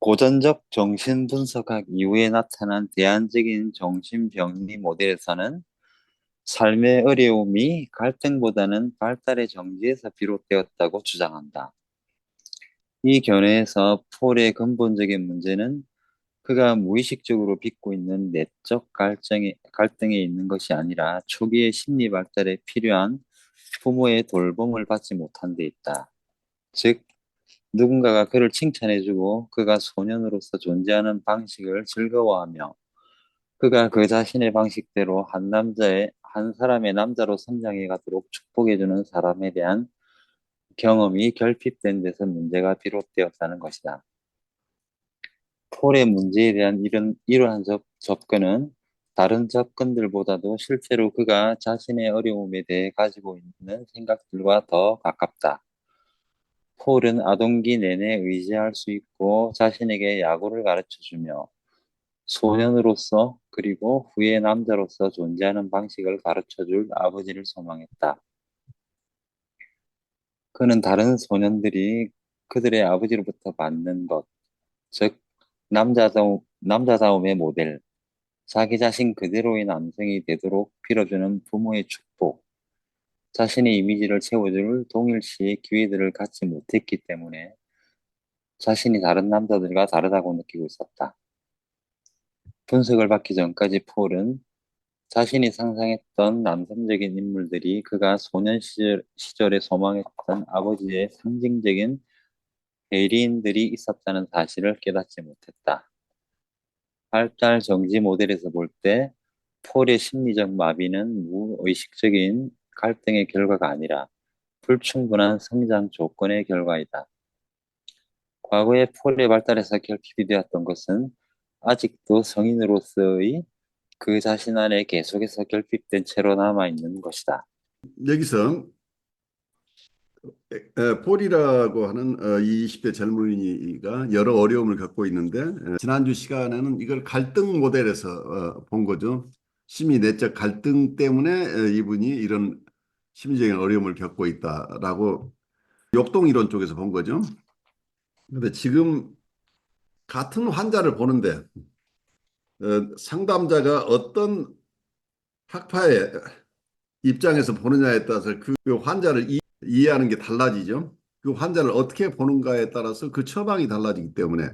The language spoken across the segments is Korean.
고전적 정신분석학 이후에 나타난 대안적인 정신병리 모델에서는 삶의 어려움이 갈등보다는 발달의 정지에서 비롯되었다고 주장한다. 이 견해에서 폴의 근본적인 문제는 그가 무의식적으로 빚고 있는 내적 갈등에 있는 것이 아니라 초기의 심리 발달에 필요한 부모의 돌봄을 받지 못한 데 있다. 즉, 누군가가 그를 칭찬해주고 그가 소년으로서 존재하는 방식을 즐거워하며 그가 그 자신의 방식대로 한 사람의 남자로 성장해 가도록 축복해주는 사람에 대한 경험이 결핍된 데서 문제가 비롯되었다는 것이다. 폴의 문제에 대한 이러한 접근은 다른 접근들보다도 실제로 그가 자신의 어려움에 대해 가지고 있는 생각들과 더 가깝다. 폴은 아동기 내내 의지할 수 있고 자신에게 야구를 가르쳐주며 소년으로서 그리고 후의 남자로서 존재하는 방식을 가르쳐줄 아버지를 소망했다. 그는 다른 소년들이 그들의 아버지로부터 받는 것, 즉 남자다움의 모델, 자기 자신 그대로의 남성이 되도록 빌어주는 부모의 축복, 자신의 이미지를 채워줄 동일시의 기회들을 갖지 못했기 때문에 자신이 다른 남자들과 다르다고 느끼고 있었다. 분석을 받기 전까지 폴은 자신이 상상했던 남성적인 인물들이 그가 시절에 소망했던 아버지의 상징적인 대리인들이 있었다는 사실을 깨닫지 못했다. 발달 정지 모델에서 볼 때 폴의 심리적 마비는 무의식적인 갈등의 결과가 아니라 불충분한 성장 조건의 결과이다. 과거의 폴의 발달에서 결핍이 되었던 것은 아직도 성인으로서의 그 자신 안에 계속해서 결핍된 채로 남아있는 것이다. 여기서 폴이라고 하는 20대 젊은이가 여러 어려움을 겪고 있는데 지난주 시간에는 이걸 갈등 모델에서 본 거죠. 심리 내적 갈등 때문에 이분이 이런 심리적인 어려움을 겪고 있다라고 역동 이론 쪽에서 본 거죠. 근데 지금 같은 환자를 보는데 상담자가 어떤 학파의 입장에서 보느냐에 따라서 그 환자를 이해하는 게 달라지죠. 그 환자를 어떻게 보는가에 따라서 그 처방이 달라지기 때문에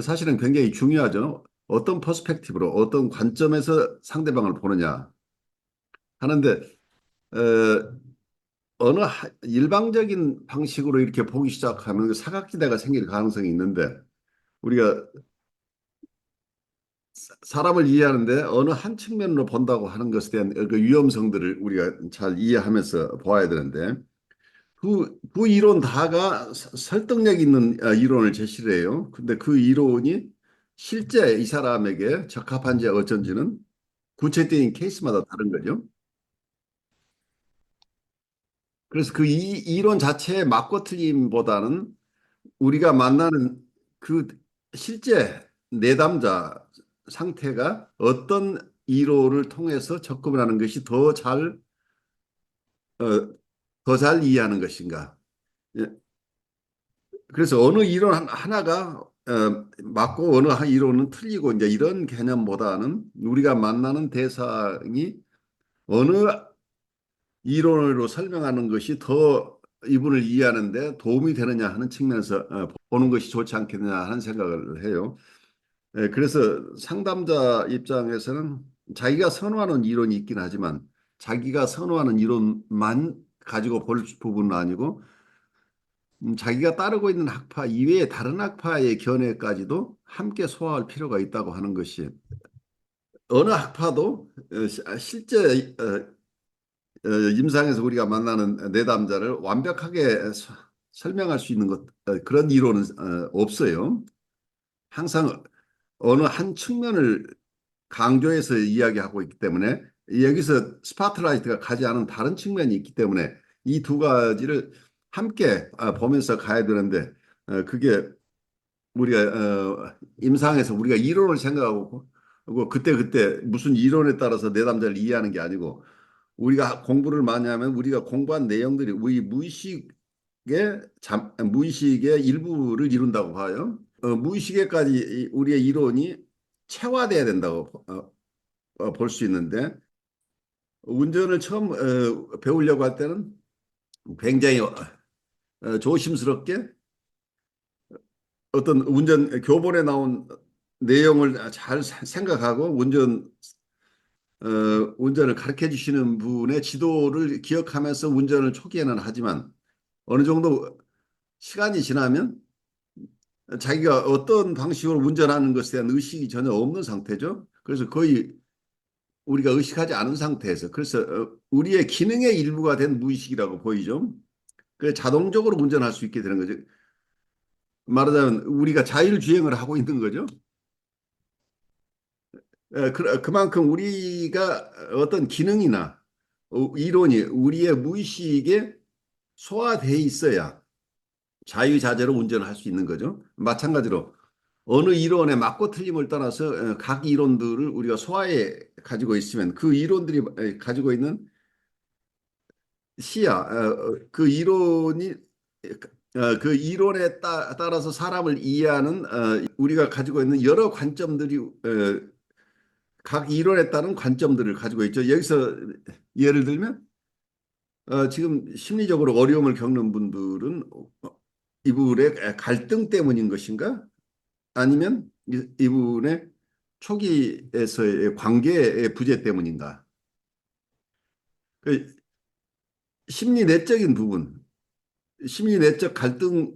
사실은 굉장히 중요하죠. 어떤 퍼스펙티브로 어떤 관점에서 상대방을 보느냐 하는데 어느 일방적인 방식으로 이렇게 보기 시작하면 사각지대가 생길 가능성이 있는데 우리가 사람을 이해하는데 어느 한 측면으로 본다고 하는 것에 대한 그 위험성들을 우리가 잘 이해하면서 보아야 되는데 그 이론 다가 설득력 있는 이론을 제시를 해요. 근데 그 이론이 실제 이 사람에게 적합한지 어쩐지는 구체적인 케이스마다 다른 거죠. 그래서 그 이론 자체의 맞고 틀림보다는 우리가 만나는 그 실제 내담자 상태가 어떤 이론을 통해서 접근을 하는 것이 더 잘 이해하는 것인가. 예, 그래서 어느 이론 하나가 맞고 어느 한 이론은 틀리고 이제 이런 개념보다는 우리가 만나는 대상이 어느 이론으로 설명하는 것이 더 이분을 이해하는데 도움이 되느냐 하는 측면에서 보는 것이 좋지 않겠느냐 하는 생각을 해요. 그래서 상담자 입장에서는 자기가 선호하는 이론이 있긴 하지만 자기가 선호하는 이론만 가지고 볼 부분은 아니고 자기가 따르고 있는 학파 이외의 다른 학파의 견해까지도 함께 소화할 필요가 있다고 하는 것이 어느 학파도 실제 임상에서 우리가 만나는 내담자를 완벽하게 설명할 수 있는 그런 이론은 없어요. 항상 어느 한 측면을 강조해서 이야기하고 있기 때문에 여기서 스파트라이트가 가지 않은 다른 측면이 있기 때문에 이 두 가지를 함께 보면서 가야 되는데 그게 우리가 임상에서 우리가 이론을 생각하고 그때 무슨 이론에 따라서 내담자를 이해하는 게 아니고 우리가 공부를 많이 하면 우리가 공부한 내용들이 우리 무의식의 일부를 이룬다고 봐요. 무의식에까지 우리의 이론이 체화돼야 된다고 볼 수 있는데 운전을 처음 배우려고 할 때는 굉장히 조심스럽게 어떤 운전 교본에 나온 내용을 잘 생각하고 어, 운전을 가르쳐 주시는 분의 지도를 기억하면서 운전을 초기에는 하지만 어느 정도 시간이 지나면 자기가 어떤 방식으로 운전하는 것에 대한 의식이 전혀 없는 상태죠. 그래서 거의 우리가 의식하지 않은 상태에서 그래서 우리의 기능의 일부가 된 무의식이라고 보이죠. 그래서 자동적으로 운전할 수 있게 되는 거죠. 말하자면 우리가 자율주행을 하고 있는 거죠. 그만큼 우리가 어떤 기능이나 이론이 우리의 무의식에 소화돼 있어야 자유자재로 운전을 할 수 있는 거죠. 마찬가지로 어느 이론의 맞고 틀림을 떠나서 각 이론들을 우리가 소화해 가지고 있으면 그 이론들이 가지고 있는 시야, 그 이론이 그 이론에 따라서 사람을 이해하는 우리가 가지고 있는 여러 관점들이 각 이론에 따른 관점들을 가지고 있죠. 여기서 예를 들면 지금 심리적으로 어려움을 겪는 분들은 이분의 갈등 때문인 것인가? 아니면 이분의 초기에서의 관계의 부재 때문인가? 그 심리 내적인 부분, 심리 내적 갈등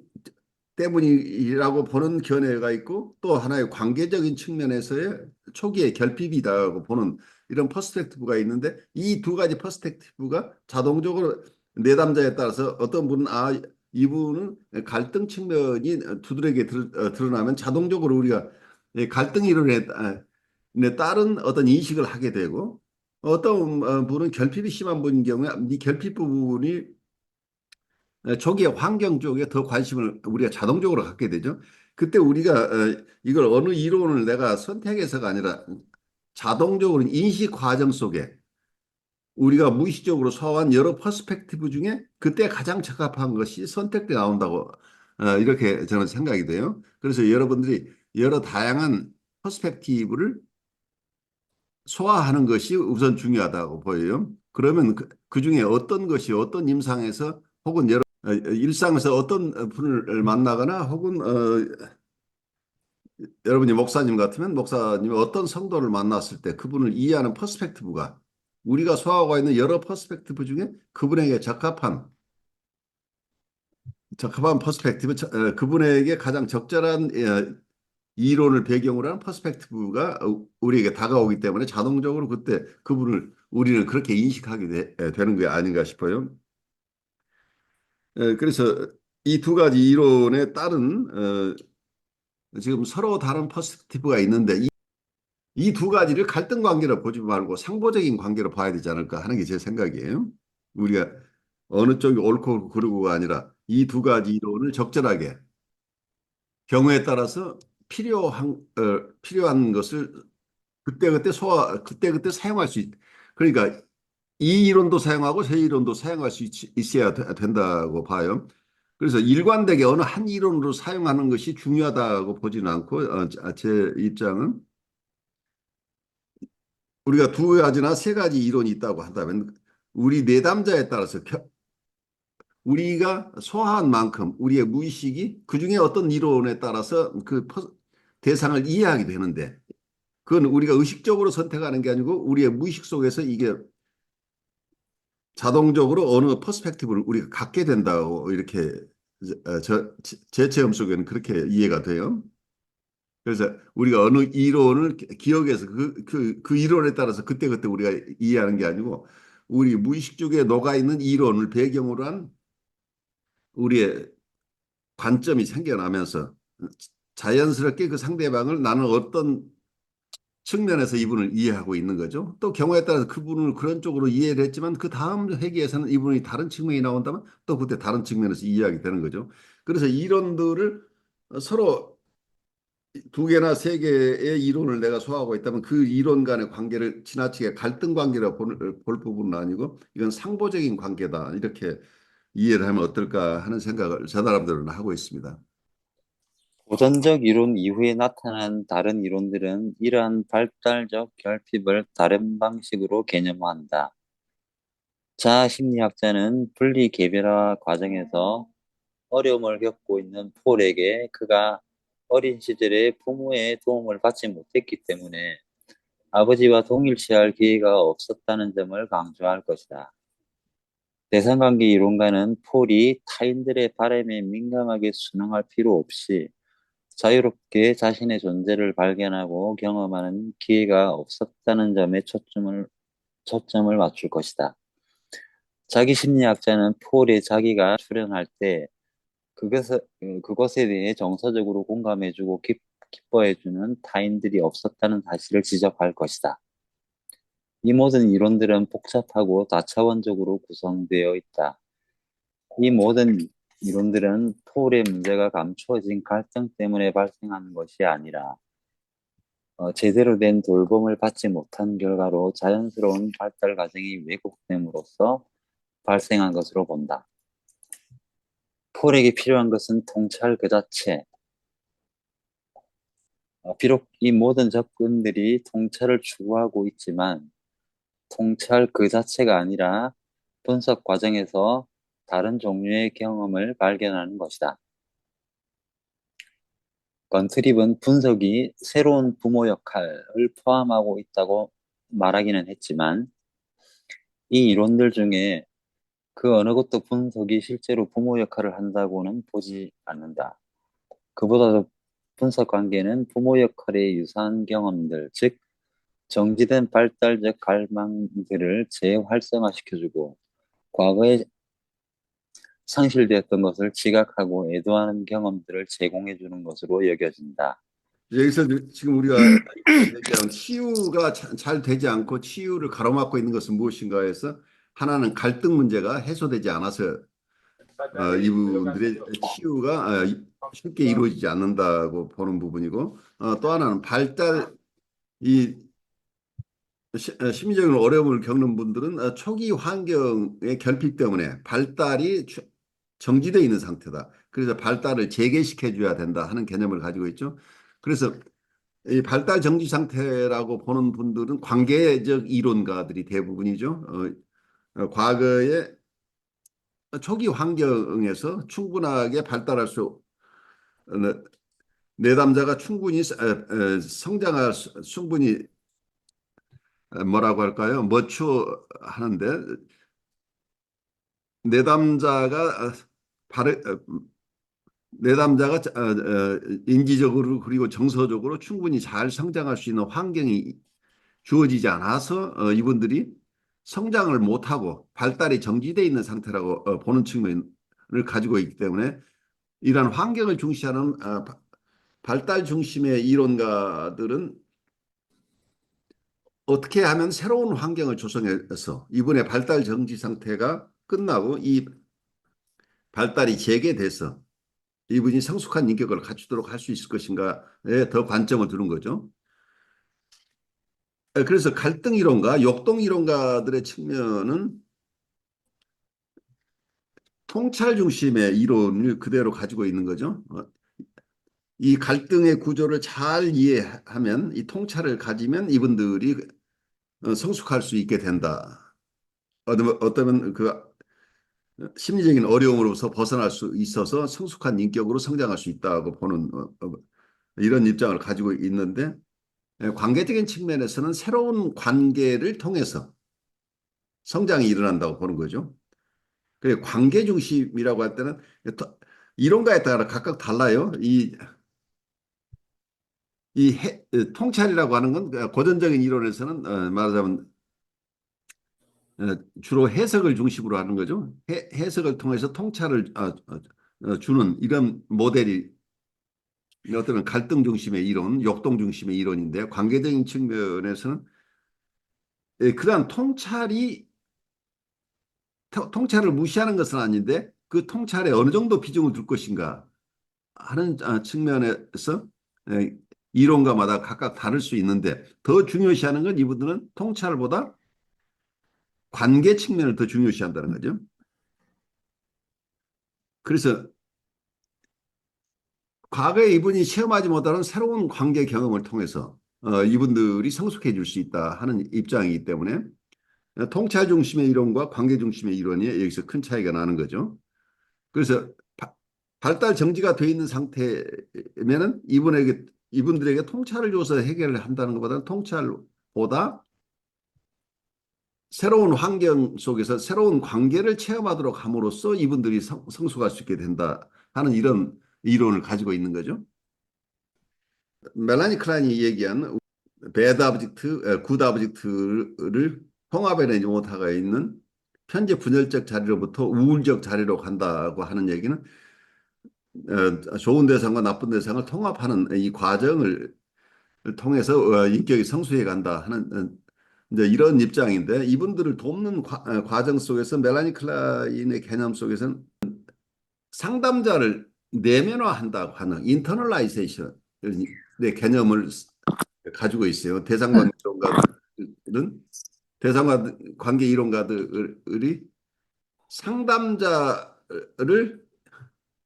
때문이라고 보는 견해가 있고 또 하나의 관계적인 측면에서의 초기의 결핍이다고 보는 이런 퍼스펙티브가 있는데 이 두 가지 퍼스펙티브가 자동적으로 내담자에 따라서 어떤 분은 이분은 갈등 측면이 두드러지게 드러나면 자동적으로 우리가 갈등 이론에 따른 어떤 인식을 하게 되고 어떤 분은 결핍이 심한 분인 경우에 이 결핍 부분이 초기에 환경 쪽에 더 관심을 우리가 자동적으로 갖게 되죠. 그때 우리가 이걸 어느 이론을 내가 선택해서가 아니라 자동적으로 인식 과정 속에 우리가 무의식적으로 소화한 여러 퍼스펙티브 중에 그때 가장 적합한 것이 선택돼 나온다고 이렇게 저는 생각이 돼요. 그래서 여러분들이 여러 다양한 퍼스펙티브를 소화하는 것이 우선 중요하다고 보여요. 그러면 그 중에 어떤 것이 어떤 임상에서 혹은 일상에서 어떤 분을 만나거나 혹은 여러분이 목사님 같으면 목사님이 어떤 성도를 만났을 때 그분을 이해하는 퍼스펙티브가 우리가 소화하고 있는 여러 퍼스펙티브 중에 그분에게 적합한 퍼스펙티브, 그분에게 가장 적절한 이론을 배경으로 한 퍼스펙티브가 우리에게 다가오기 때문에 자동적으로 그때 그분을 우리는 그렇게 인식하게 되는 게 아닌가 싶어요. 그래서 이 두 가지 이론에 따른 지금 서로 다른 퍼스펙티브가 있는데 이 두 가지를 갈등 관계로 보지 말고 상보적인 관계로 봐야 되지 않을까 하는 게 제 생각이에요. 우리가 어느 쪽이 옳고 그르고가 아니라 이 두 가지 이론을 적절하게 경우에 따라서 필요한 것을 그때그때 사용할 수 그러니까 이 이론도 사용하고 저 이론도 사용할 수 있어야 된다고 봐요. 그래서 일관되게 어느 한 이론으로 사용하는 것이 중요하다고 보지는 않고 제 입장은 우리가 두 가지나 세 가지 이론이 있다고 한다면 우리 내담자에 따라서 우리가 소화한 만큼 우리의 무의식이 그중에 어떤 이론에 따라서 대상을 이해하게 되는데 그건 우리가 의식적으로 선택하는 게 아니고 우리의 무의식 속에서 이게 자동적으로 어느 퍼스펙티브를 우리가 갖게 된다고 이렇게 제 체험 속에는 그렇게 이해가 돼요. 그래서 우리가 어느 이론을 기억해서 그 이론에 따라서 그때그때 우리가 이해하는 게 아니고 우리 무의식 쪽에 녹아있는 이론을 배경으로 한 우리의 관점이 생겨나면서 자연스럽게 그 상대방을 나는 어떤 측면에서 이분을 이해하고 있는 거죠. 또 경우에 따라서 그분을 그런 쪽으로 이해를 했지만 그 다음 회계에서는 이분이 다른 측면이 나온다면 또 그때 다른 측면에서 이해하게 되는 거죠. 그래서 이론들을 서로 두 개나 세 개의 이론을 내가 소화하고 있다면 그 이론 간의 관계를 지나치게 갈등 관계로 볼 부분은 아니고 이건 상보적인 관계다. 이렇게 이해를 하면 어떨까 하는 생각을 저 사람들은 하고 있습니다. 고전적 이론 이후에 나타난 다른 이론들은 이러한 발달적 결핍을 다른 방식으로 개념화한다. 자아 심리학자는 분리 개별화 과정에서 어려움을 겪고 있는 폴에게 그가 어린 시절에 부모의 도움을 받지 못했기 때문에 아버지와 동일시할 기회가 없었다는 점을 강조할 것이다. 대상관계 이론가는 폴이 타인들의 바람에 민감하게 순응할 필요 없이 자유롭게 자신의 존재를 발견하고 경험하는 기회가 없었다는 점에 초점을 맞출 것이다. 자기 심리학자는 폴의 자기가 출연할 때 그것에 대해 정서적으로 공감해주고 기뻐해주는 타인들이 없었다는 사실을 지적할 것이다. 이 모든 이론들은 복잡하고 다차원적으로 구성되어 있다. 이 모든 이론들은 폴의 문제가 감추어진 갈등 때문에 발생하는 것이 아니라 제대로 된 돌봄을 받지 못한 결과로 자연스러운 발달 과정이 왜곡됨으로써 발생한 것으로 본다. 폴에게 필요한 것은 통찰 그 자체. 비록 이 모든 접근들이 통찰을 추구하고 있지만 통찰 그 자체가 아니라 분석 과정에서 다른 종류의 경험을 발견하는 것이다. 건트립은 분석이 새로운 부모 역할을 포함하고 있다고 말하기는 했지만 이 이론들 중에 그 어느 것도 분석이 실제로 부모 역할을 한다고는 보지 않는다. 그보다도 분석 관계는 부모 역할의 유사한 경험들, 즉 정지된 발달적 갈망들을 재활성화시켜주고 과거에 상실되었던 것을 지각하고 애도하는 경험들을 제공해주는 것으로 여겨진다. 여기서 지금 우리가 얘기한 치유가 잘 되지 않고 치유를 가로막고 있는 것은 무엇인가 해서 하나는 갈등 문제가 해소되지 않아서 이분들의 치유가 쉽게 이루어지지 않는다고 보는 부분이고 또 하나는 이 심리적인 어려움을 겪는 분들은 초기 환경의 결핍 때문에 발달이 정지되어 있는 상태다. 그래서 발달을 재개시켜 줘야 된다 하는 개념을 가지고 있죠. 그래서 이 발달 정지 상태라고 보는 분들은 관계적 이론가들이 대부분이죠. 과거에 초기 환경에서 충분하게 발달할 수, 어, 내담자가 충분히 성장할 충분히 뭐라고 할까요? 머추하는데 내담자가 바르, 내담자가 인지적으로 그리고 정서적으로 충분히 잘 성장할 수 있는 환경이 주어지지 않아서 이분들이 성장을 못하고 발달이 정지되어 있는 상태라고 보는 측면을 가지고 있기 때문에 이러한 환경을 중시하는 발달 중심의 이론가들은 어떻게 하면 새로운 환경을 조성해서 이분의 발달 정지 상태가 끝나고 이 발달이 재개돼서 이분이 성숙한 인격을 갖추도록 할 수 있을 것인가에 더 관점을 두는 거죠. 그래서 갈등 이론가, 역동 이론가들의 측면은 통찰 중심의 이론을 그대로 가지고 있는 거죠. 이 갈등의 구조를 잘 이해하면 이 통찰을 가지면 이분들이 성숙할 수 있게 된다. 어쩌면 그 심리적인 어려움으로서 벗어날 수 있어서 성숙한 인격으로 성장할 수 있다고 보는 이런 입장을 가지고 있는데 관계적인 측면에서는 새로운 관계를 통해서 성장이 일어난다고 보는 거죠. 그 관계 중심이라고 할 때는 이론가에 따라 각각 달라요. 통찰이라고 하는 건 고전적인 이론에서는 말하자면 주로 해석을 중심으로 하는 거죠. 해석을 통해서 통찰을 주는 이런 모델이 어떤 갈등 중심의 이론, 역동 중심의 이론인데 관계적인 측면에서는 그러한 통찰을 무시하는 것은 아닌데 그 통찰에 어느 정도 비중을 둘 것인가 하는 측면에서 에, 이론가마다 각각 다를 수 있는데 더 중요시하는 건 이분들은 통찰보다 관계 측면을 더 중요시한다는 거죠. 그래서 과거에 이분이 체험하지 못하는 새로운 관계 경험을 통해서 이분들이 성숙해 질 수 있다 하는 입장이기 때문에 통찰 중심의 이론과 관계 중심의 이론이 여기서 큰 차이가 나는 거죠. 그래서 발달 정지가 돼 있는 상태면은 이분들에게 통찰을 줘서 해결을 한다는 것보다는 통찰보다 새로운 환경 속에서 새로운 관계를 체험하도록 함으로써 이분들이 성숙할 수 있게 된다 하는 이런 이론을 가지고 있는 거죠. 멜라니 클라인이 얘기한 배드 아브젝트, 굿 아브젝트를 통합해내지 못하고 있는 현재 분열적 자리로부터 우울적 자리로 간다고 하는 얘기는 좋은 대상과 나쁜 대상을 통합하는 이 과정을 통해서 인격이 성숙해 간다 하는 이제 이런 입장인데 이분들을 돕는 과정 속에서 멜라니 클라인의 개념 속에서는 상담자를 내면화한다고 하는 인터널라이제이션의 개념을 가지고 있어요. 대상관계 이론가들은 대상관계 이론가들이 상담자를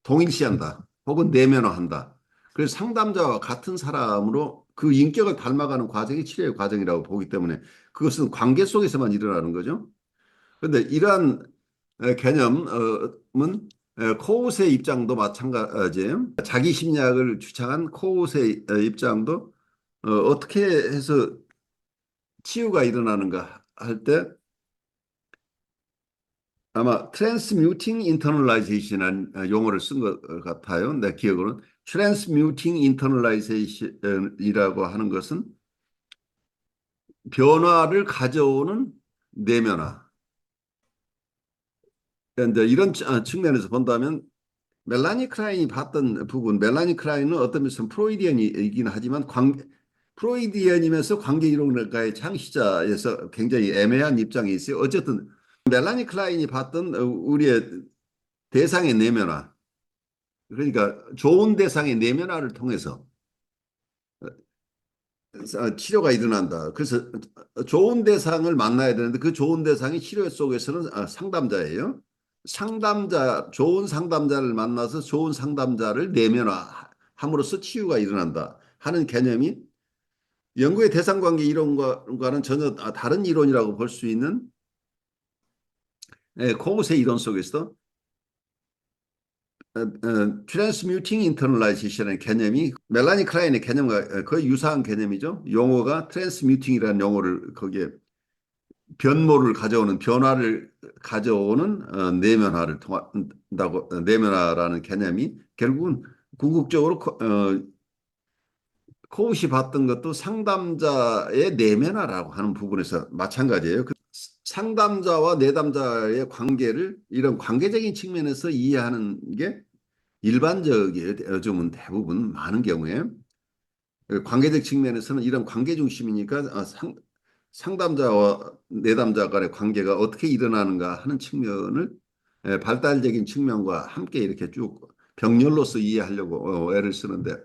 동일시한다. 혹은 내면화한다. 그래서 상담자와 같은 사람으로 그 인격을 닮아가는 과정이 치료의 과정이라고 보기 때문에 그것은 관계 속에서만 일어나는 거죠. 그런데 이러한 개념은 코웃의 입장도 마찬가지예요. 자기 심리학을 주창한 코웃의 입장도 어떻게 해서 치유가 일어나는가 할 때 아마 트랜스뮤팅 인터널라이제이션이라는 용어를 쓴 것 같아요. 내 기억으로는 트랜스뮤팅 인터널라이제이션이라고 하는 것은 변화를 가져오는 내면화. 그러니까 이제 이런 측면에서 본다면 멜라니 크라인이 봤던 부분, 멜라니 크라인은 어떤 면에서 프로이디언이긴 하지만 프로이디언이면서 관계 이론가의 창시자에서 굉장히 애매한 입장이 있어요. 어쨌든 멜라니 클라인이 봤던 우리의 대상의 내면화, 그러니까 좋은 대상의 내면화를 통해서 치료가 일어난다. 그래서 좋은 대상을 만나야 되는데 그 좋은 대상이 치료 속에서는 상담자예요. 좋은 상담자를 만나서 좋은 상담자를 내면화함으로써 치유가 일어난다 하는 개념이 연구의 대상관계 이론과는 전혀 다른 이론이라고 볼 수 있는 코무의 이론 속에서 트랜스뮤팅 인터널라이제이션의 개념이 멜라니 클라인의 개념과 거의 유사한 개념이죠. 용어가 트랜스뮤팅이라는 용어를 거기에 변모를 가져오는 변화를 가져오는 내면화를 통한다고 내면화라는 개념이 결국은 궁극적으로 코웃이 봤던 것도 상담자의 내면화라고 하는 부분에서 마찬가지예요. 상담자와 내담자의 관계를 이런 관계적인 측면에서 이해하는 게 일반적이에요. 요즘은 대부분 많은 경우에 관계적 측면에서는 이런 관계 중심이니까 상담자와 내담자 간의 관계가 어떻게 일어나는가 하는 측면을 발달적인 측면과 함께 이렇게 쭉 병렬로서 이해하려고 애를 쓰는데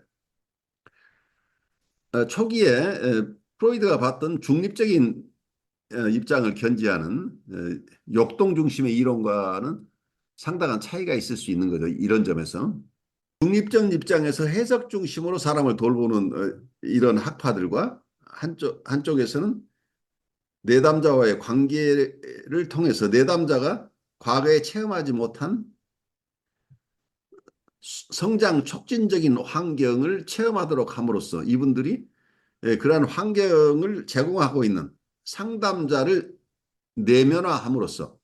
초기에 프로이드가 봤던 중립적인 입장을 견지하는 역동 중심의 이론과는 상당한 차이가 있을 수 있는 거죠. 이런 점에서. 중립적 입장에서 해석 중심으로 사람을 돌보는 이런 학파들과 한쪽에서는 내담자와의 관계를 통해서 내담자가 과거에 체험하지 못한 성장 촉진적인 환경을 체험하도록 함으로써 이분들이 그러한 환경을 제공하고 있는 상담자를 내면화함으로써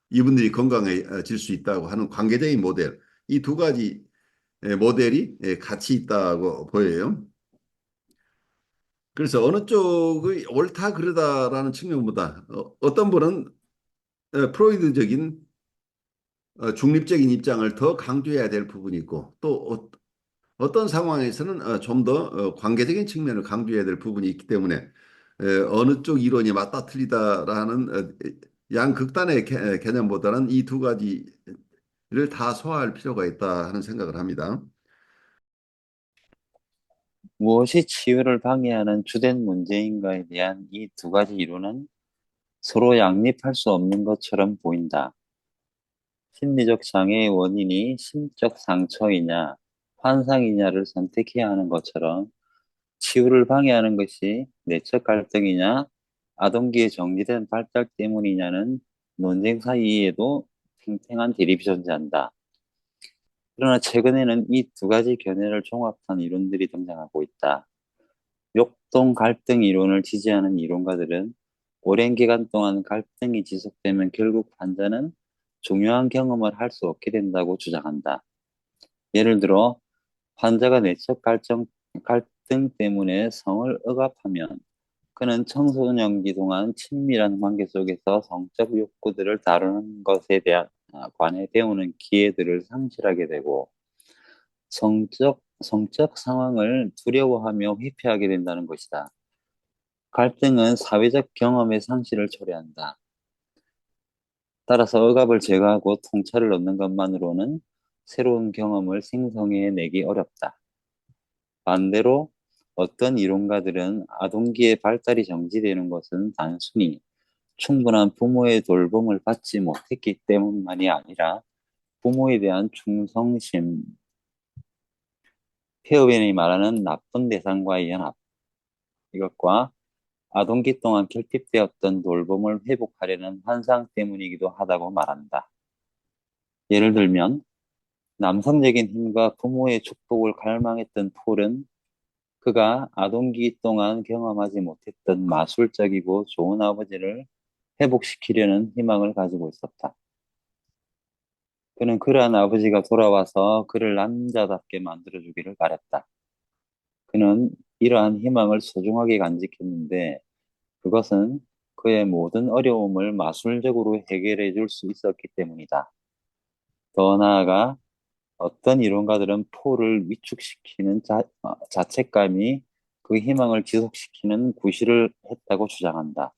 이분들이 건강해질 수 있다고 하는 관계적인 모델, 이 두 가지 모델이 같이 있다고 보여요. 그래서 어느 쪽이 옳다 그르다라는 측면보다 어떤 분은 프로이드적인 중립적인 입장을 더 강조해야 될 부분이 있고 또 어떤 상황에서는 좀 더 관계적인 측면을 강조해야 될 부분이 있기 때문에 어느 쪽 이론이 맞다 틀리다라는 양극단의 개념보다는 이 두 가지를 다 소화할 필요가 있다 하는 생각을 합니다. 무엇이 치유를 방해하는 주된 문제인가에 대한 이 두 가지 이론은 서로 양립할 수 없는 것처럼 보인다. 심리적 장애의 원인이 심적 상처이냐, 환상이냐를 선택해야 하는 것처럼 치유를 방해하는 것이 내적 갈등이냐, 아동기의 정지된 발달 때문이냐는 논쟁 사이에도 팽팽한 대립이 존재한다. 그러나 최근에는 이 두 가지 견해를 종합한 이론들이 등장하고 있다. 역동 갈등 이론을 지지하는 이론가들은 오랜 기간 동안 갈등이 지속되면 결국 환자는 중요한 경험을 할 수 없게 된다고 주장한다. 예를 들어, 환자가 갈등 때문에 성을 억압하면 그는 청소년기 동안 친밀한 관계 속에서 성적 욕구들을 다루는 것에 대한 관해 배우는 기회들을 상실하게 되고 성적 상황을 두려워하며 회피하게 된다는 것이다. 갈등은 사회적 경험의 상실을 초래한다. 따라서 억압을 제거하고 통찰을 얻는 것만으로는 새로운 경험을 생성해내기 어렵다. 반대로 어떤 이론가들은 아동기의 발달이 정지되는 것은 단순히 충분한 부모의 돌봄을 받지 못했기 때문만이 아니라 부모에 대한 충성심, 페어벤이 말하는 나쁜 대상과의 연합, 이것과 아동기 동안 결핍되었던 돌봄을 회복하려는 환상 때문이기도 하다고 말한다. 예를 들면 남성적인 힘과 부모의 축복을 갈망했던 폴은 그가 아동기 동안 경험하지 못했던 마술적이고 좋은 아버지를 회복시키려는 희망을 가지고 있었다. 그는 그러한 아버지가 돌아와서 그를 남자답게 만들어주기를 바랬다. 그는 이러한 희망을 소중하게 간직했는데 그것은 그의 모든 어려움을 마술적으로 해결해 줄 수 있었기 때문이다. 더 나아가 어떤 이론가들은 폴을 위축시키는 자책감이 그 희망을 지속시키는 구실을 했다고 주장한다.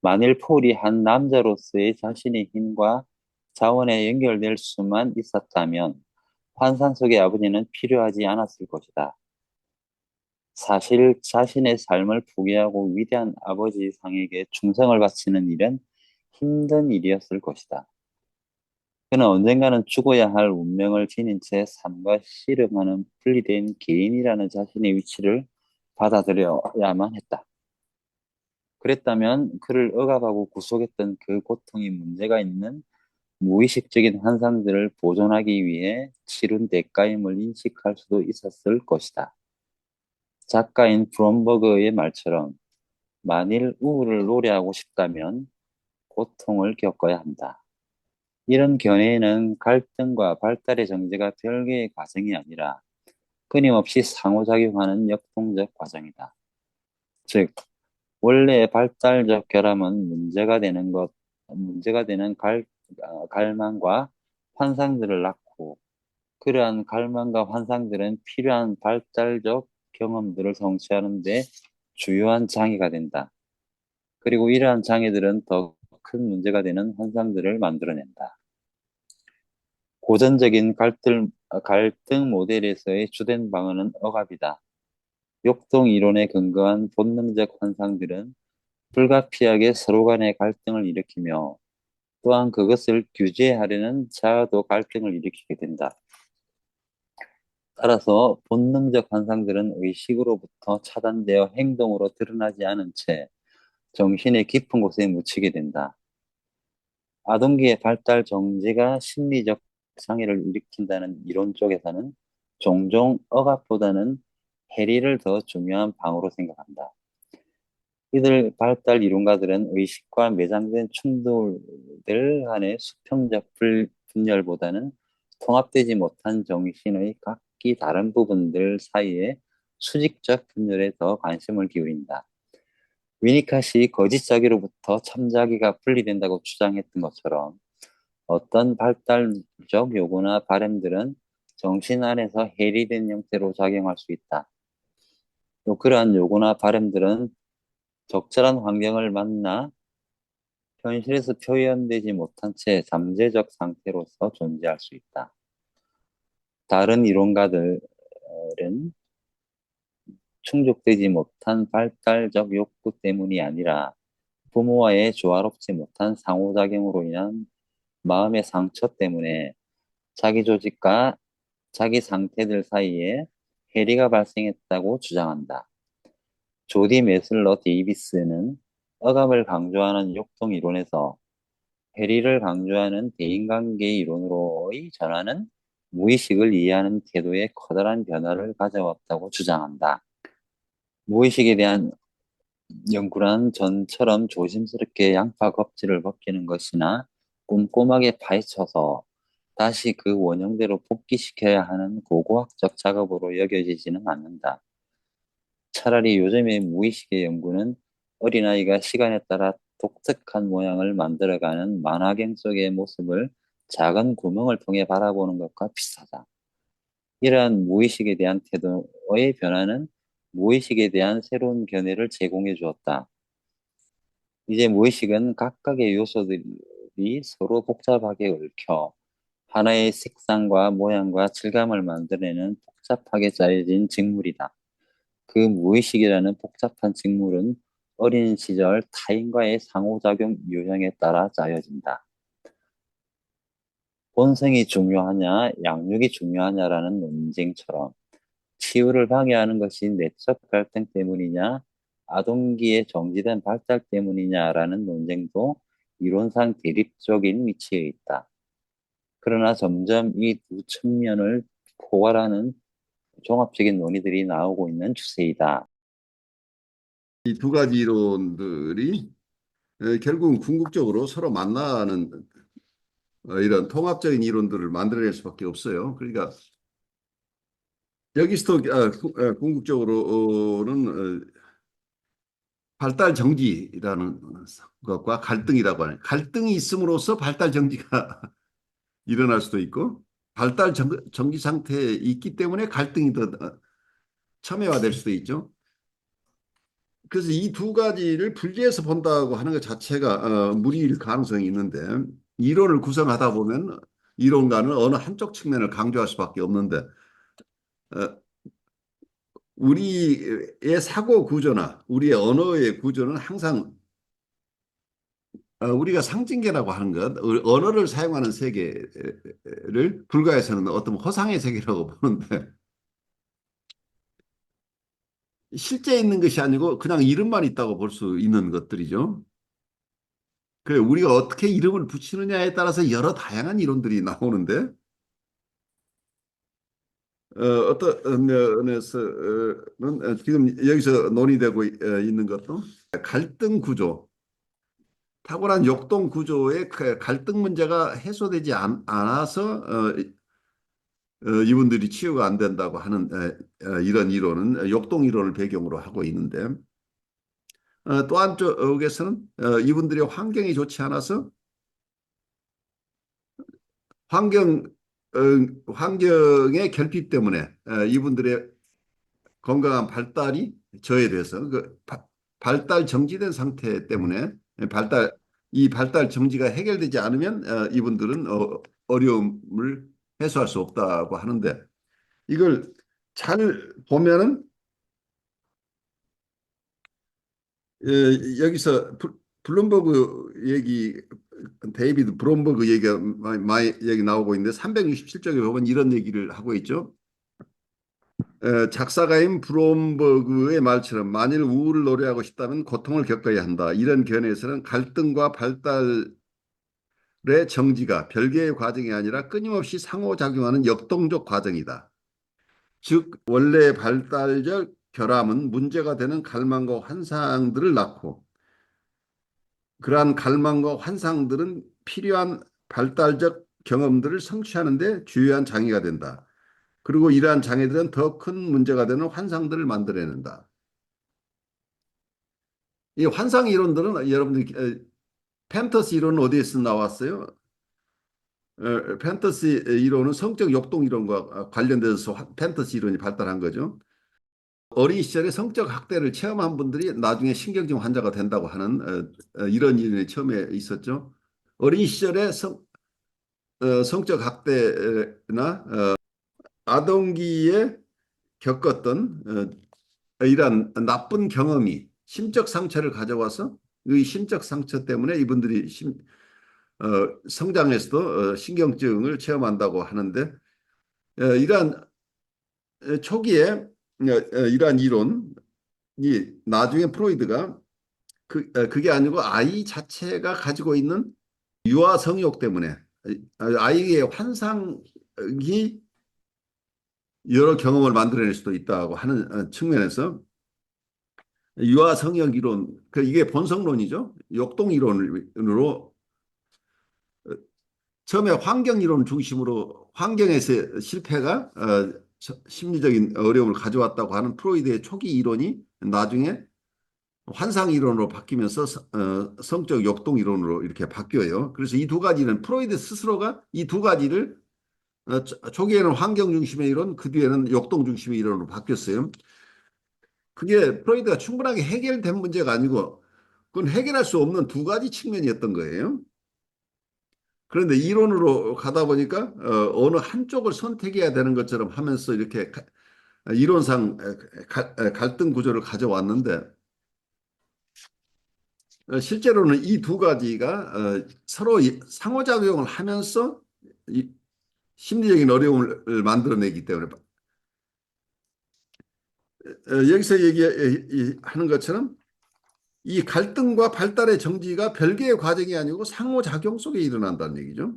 만일 폴이 한 남자로서의 자신의 힘과 자원에 연결될 수만 있었다면 환상 속의 아버지는 필요하지 않았을 것이다. 사실 자신의 삶을 포기하고 위대한 아버지 상에게 충성을 바치는 일은 힘든 일이었을 것이다. 그는 언젠가는 죽어야 할 운명을 지닌 채 삶과 씨름하는 분리된 개인이라는 자신의 위치를 받아들여야만 했다. 그랬다면 그를 억압하고 구속했던 그 고통이 문제가 있는 무의식적인 환상들을 보존하기 위해 치른 대가임을 인식할 수도 있었을 것이다. 작가인 브롬버그의 말처럼 만일 우울을 노래하고 싶다면 고통을 겪어야 한다. 이런 견해에는 갈등과 발달의 정제가 별개의 과정이 아니라 끊임없이 상호작용하는 역동적 과정이다. 즉, 원래의 발달적 결함은 문제가 되는 갈망과 환상들을 낳고 그러한 갈망과 환상들은 필요한 발달적 경험들을 성취하는 데 주요한 장애가 된다. 그리고 이러한 장애들은 더 큰 문제가 되는 환상들을 만들어낸다. 고전적인 갈등 모델에서의 주된 방어는 억압이다. 역동 이론에 근거한 본능적 환상들은 불가피하게 서로 간의 갈등을 일으키며 또한 그것을 규제하려는 자아도 갈등을 일으키게 된다. 따라서 본능적 환상들은 의식으로부터 차단되어 행동으로 드러나지 않은 채 정신의 깊은 곳에 묻히게 된다. 아동기의 발달 정지가 심리적 장애를 일으킨다는 이론 쪽에서는 종종 억압보다는 해리를 더 중요한 방어로 생각한다. 이들 발달 이론가들은 의식과 매장된 충돌들 간의 수평적 분열보다는 통합되지 못한 정신의 각기 다른 부분들 사이의 수직적 분열에 더 관심을 기울인다. 위니캇이 거짓자기로부터 참자기가 분리된다고 주장했던 것처럼 어떤 발달적 요구나 바램들은 정신 안에서 해리된 형태로 작용할 수 있다. 또 그러한 요구나 바램들은 적절한 환경을 만나 현실에서 표현되지 못한 채 잠재적 상태로서 존재할 수 있다. 다른 이론가들은 충족되지 못한 발달적 욕구 때문이 아니라 부모와의 조화롭지 못한 상호작용으로 인한 마음의 상처 때문에 자기 조직과 자기 상태들 사이에 해리가 발생했다고 주장한다. 조디 메슬러 데이비스는 억압을 강조하는 역동 이론에서 해리를 강조하는 대인관계 이론으로의 전환은 무의식을 이해하는 태도에 커다란 변화를 가져왔다고 주장한다. 무의식에 대한 연구란 전처럼 조심스럽게 양파 껍질을 벗기는 것이나 꼼꼼하게 파헤쳐서 다시 그 원형대로 복귀시켜야 하는 고고학적 작업으로 여겨지지는 않는다. 차라리 요즘의 무의식의 연구는 어린아이가 시간에 따라 독특한 모양을 만들어가는 만화경 속의 모습을 작은 구멍을 통해 바라보는 것과 비슷하다. 이러한 무의식에 대한 태도의 변화는 무의식에 대한 새로운 견해를 제공해 주었다. 이제 무의식은 각각의 요소들이 서로 복잡하게 얽혀 하나의 색상과 모양과 질감을 만들어내는 복잡하게 짜여진 직물이다. 그 무의식이라는 복잡한 직물은 어린 시절 타인과의 상호작용 유형에 따라 짜여진다. 본성이 중요하냐, 양육이 중요하냐라는 논쟁처럼 치유를 방해하는 것이 내적 갈등 때문이냐, 아동기의 정지된 발달 때문이냐라는 논쟁도 이론상 대립적인 위치에 있다. 그러나 점점 이 두 측면을 포괄하는 종합적인 논의들이 나오고 있는 추세이다. 이 두 가지 이론들이 결국은 궁극적으로 서로 만나는 이런 통합적인 이론들을 만들어낼 수밖에 없어요. 그러니까 여기서도 궁극적으로는 발달 정지라는 것과 갈등이라고 하는 갈등이 있음으로써 발달 정지가 일어날 수도 있고 발달 정지 상태에 있기 때문에 갈등이 더 첨예화될 수도 있죠. 그래서 이 두 가지를 분리해서 본다고 하는 것 자체가 무리일 가능성이 있는데 이론을 구성하다 보면 이론가는 어느 한쪽 측면을 강조할 수밖에 없는데 어, 우리의 사고 구조나 우리의 언어의 구조는 항상 우리가 상징계라고 하는 것, 언어를 사용하는 세계를 불가에서는 어떤 허상의 세계라고 보는데 실제 있는 것이 아니고 그냥 이름만 있다고 볼 수 있는 것들이죠. 그래, 우리가 어떻게 이름을 붙이느냐에 따라서 여러 다양한 이론들이 나오는데 어떤 면에서는 지금 여기서 논의되고 있는 것도 갈등 구조, 탁월한 역동 구조의 그 갈등 문제가 해소되지 않아서 이분들이 치유가 안 된다고 하는 이런 이론은 역동 이론을 배경으로 하고 있는데 또 한쪽에서는 이분들의 환경이 좋지 않아서 환경 환경의 결핍 때문에 이분들의 건강한 발달이 저해돼서 발달 정지된 상태 때문에 발달 이 발달 정지가 해결되지 않으면 이분들은 어려움을 해소할 수 없다고 하는데 이걸 잘 보면은 여기서 블룸버그 얘기 데이비드 브롬버그 얘기가 많이 얘기 나오고 있는데 367쪽에 보면 이런 얘기를 하고 있죠. 작사가인 브롬버그의 말처럼 만일 우울을 노래하고 싶다면 고통을 겪어야 한다. 이런 견해에서는 갈등과 발달의 정지가 별개의 과정이 아니라 끊임없이 상호작용하는 역동적 과정이다. 즉 원래 발달적 결함은 문제가 되는 갈망과 환상들을 낳고 그러한 갈망과 환상들은 필요한 발달적 경험들을 성취하는 데 주요한 장애가 된다. 그리고 이러한 장애들은 더 큰 문제가 되는 환상들을 만들어낸다. 이 환상 이론들은 여러분들 팬터시 이론은 어디에서 나왔어요? 팬터시 이론은 성적 역동 이론과 관련돼서 팬터시 이론이 발달한 거죠. 어린 시절에 성적 학대를 체험한 분들이 나중에 신경증 환자가 된다고 하는 이런 이론이 처음에 있었죠. 어린 시절에 성적 학대나 아동기에 겪었던 이러한 나쁜 경험이 심적 상처를 가져와서 이 심적 상처 때문에 이분들이 성장에서도 신경증을 체험한다고 하는데 이러한 초기에 이러한 이론이 나중에 프로이드가 그게 아니고 아이 자체가 가지고 있는 유아 성욕 때문에 아이의 환상이 여러 경험을 만들어낼 수도 있다고 하는 측면에서 유아 성역 이론, 이게 본성론이죠. 역동 이론으로 처음에 환경 이론 중심으로 환경에서 실패가 심리적인 어려움을 가져왔다고 하는 프로이드의 초기 이론이 나중에 환상 이론으로 바뀌면서 성적 역동 이론으로 이렇게 바뀌어요. 그래서 이 두 가지는 프로이드 스스로가 이 두 가지를 초기에는 환경 중심의 이론, 그 뒤에는 역동 중심의 이론으로 바뀌었어요. 그게 프로이드가 충분하게 해결된 문제가 아니고 그건 해결할 수 없는 두 가지 측면이었던 거예요. 그런데 이론으로 가다 보니까 어느 한쪽을 선택해야 되는 것처럼 하면서 이렇게 이론상 갈등 구조를 가져왔는데 실제로는 이 두 가지가 서로 상호작용을 하면서 심리적인 어려움을 만들어내기 때문에 여기서 얘기하는 것처럼 이 갈등과 발달의 정지가 별개의 과정이 아니고 상호작용 속에 일어난다는 얘기죠.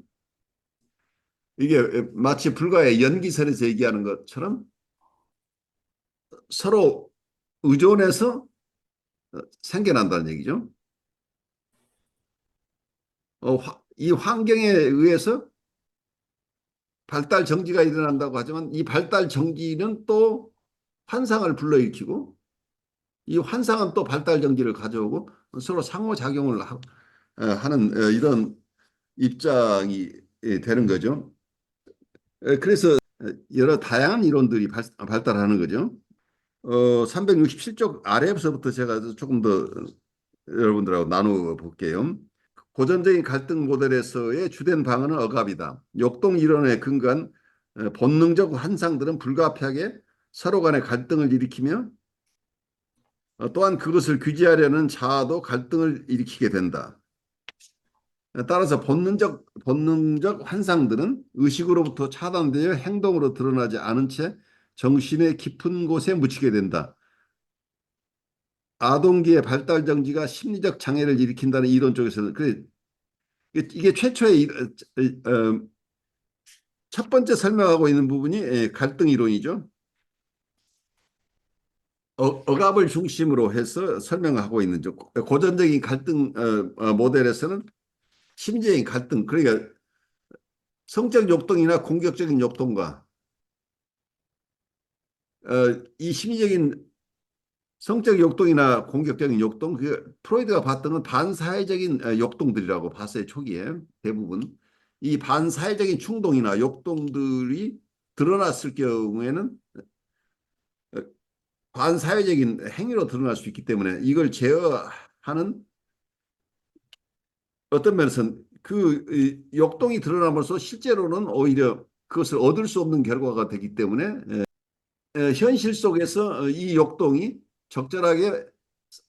이게 마치 불가의 연기설에서 얘기하는 것처럼 서로 의존해서 생겨난다는 얘기죠. 이 환경에 의해서 발달 정지가 일어난다고 하지만 이 발달 정지는 또 환상을 불러일으키고 이 환상은 또 발달 정지를 가져오고 서로 상호작용을 하는 이런 입장이 되는 거죠. 그래서 여러 다양한 이론들이 발달하는 거죠. 367쪽 아래에서부터 제가 조금 더 여러분들하고 나누어 볼게요. 고전적인 갈등 모델에서의 주된 방언은 억압이다. 역동 이론에 근거한 본능적 환상들은 불가피하게 서로 간의 갈등을 일으키며 또한 그것을 규제하려는 자아도 갈등을 일으키게 된다. 따라서 본능적 환상들은 의식으로부터 차단되어 행동으로 드러나지 않은 채 정신의 깊은 곳에 묻히게 된다. 아동기의 발달 정지가 심리적 장애를 일으킨다는 이론 쪽에서는 이게 최초의 첫 번째 설명하고 있는 부분이 갈등 이론이죠. 억압을 중심으로 해서 설명하고 있는 고전적인 갈등 모델에서는 심리적인 갈등, 그러니까 성적 욕동이나 공격적인 욕동과 이 심리적인 성적 욕동이나 공격적인 욕동, 프로이드가 봤던 건 반사회적인 욕동들이라고 봤어요, 초기에 대부분. 이 반사회적인 충동이나 욕동들이 드러났을 경우에는 반사회적인 행위로 드러날 수 있기 때문에 이걸 제어하는 어떤 면에서는 욕동이 드러남으로써 실제로는 오히려 그것을 얻을 수 없는 결과가 되기 때문에 현실 속에서 이 욕동이 적절하게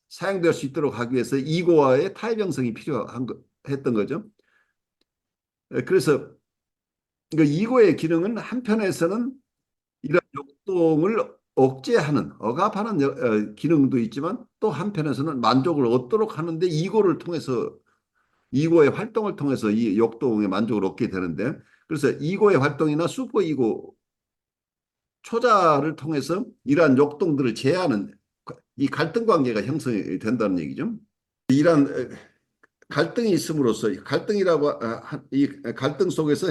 사용될 수 있도록 하기 위해서 이고와의 타협형성이 했던 거죠. 그래서 그 이고의 기능은 한편에서는 이런 욕동을 억제하는, 억압하는 기능도 있지만 또 한편에서는 만족을 얻도록 하는데 이고의 활동을 통해서 이 욕동의 만족을 얻게 되는데 그래서 이고의 활동이나 슈퍼 이고 초자를 통해서 이러한 욕동들을 제어하는 이 갈등 관계가 형성이 된다는 얘기죠. 이러한 갈등이 있음으로써 갈등이라고 이 갈등 속에서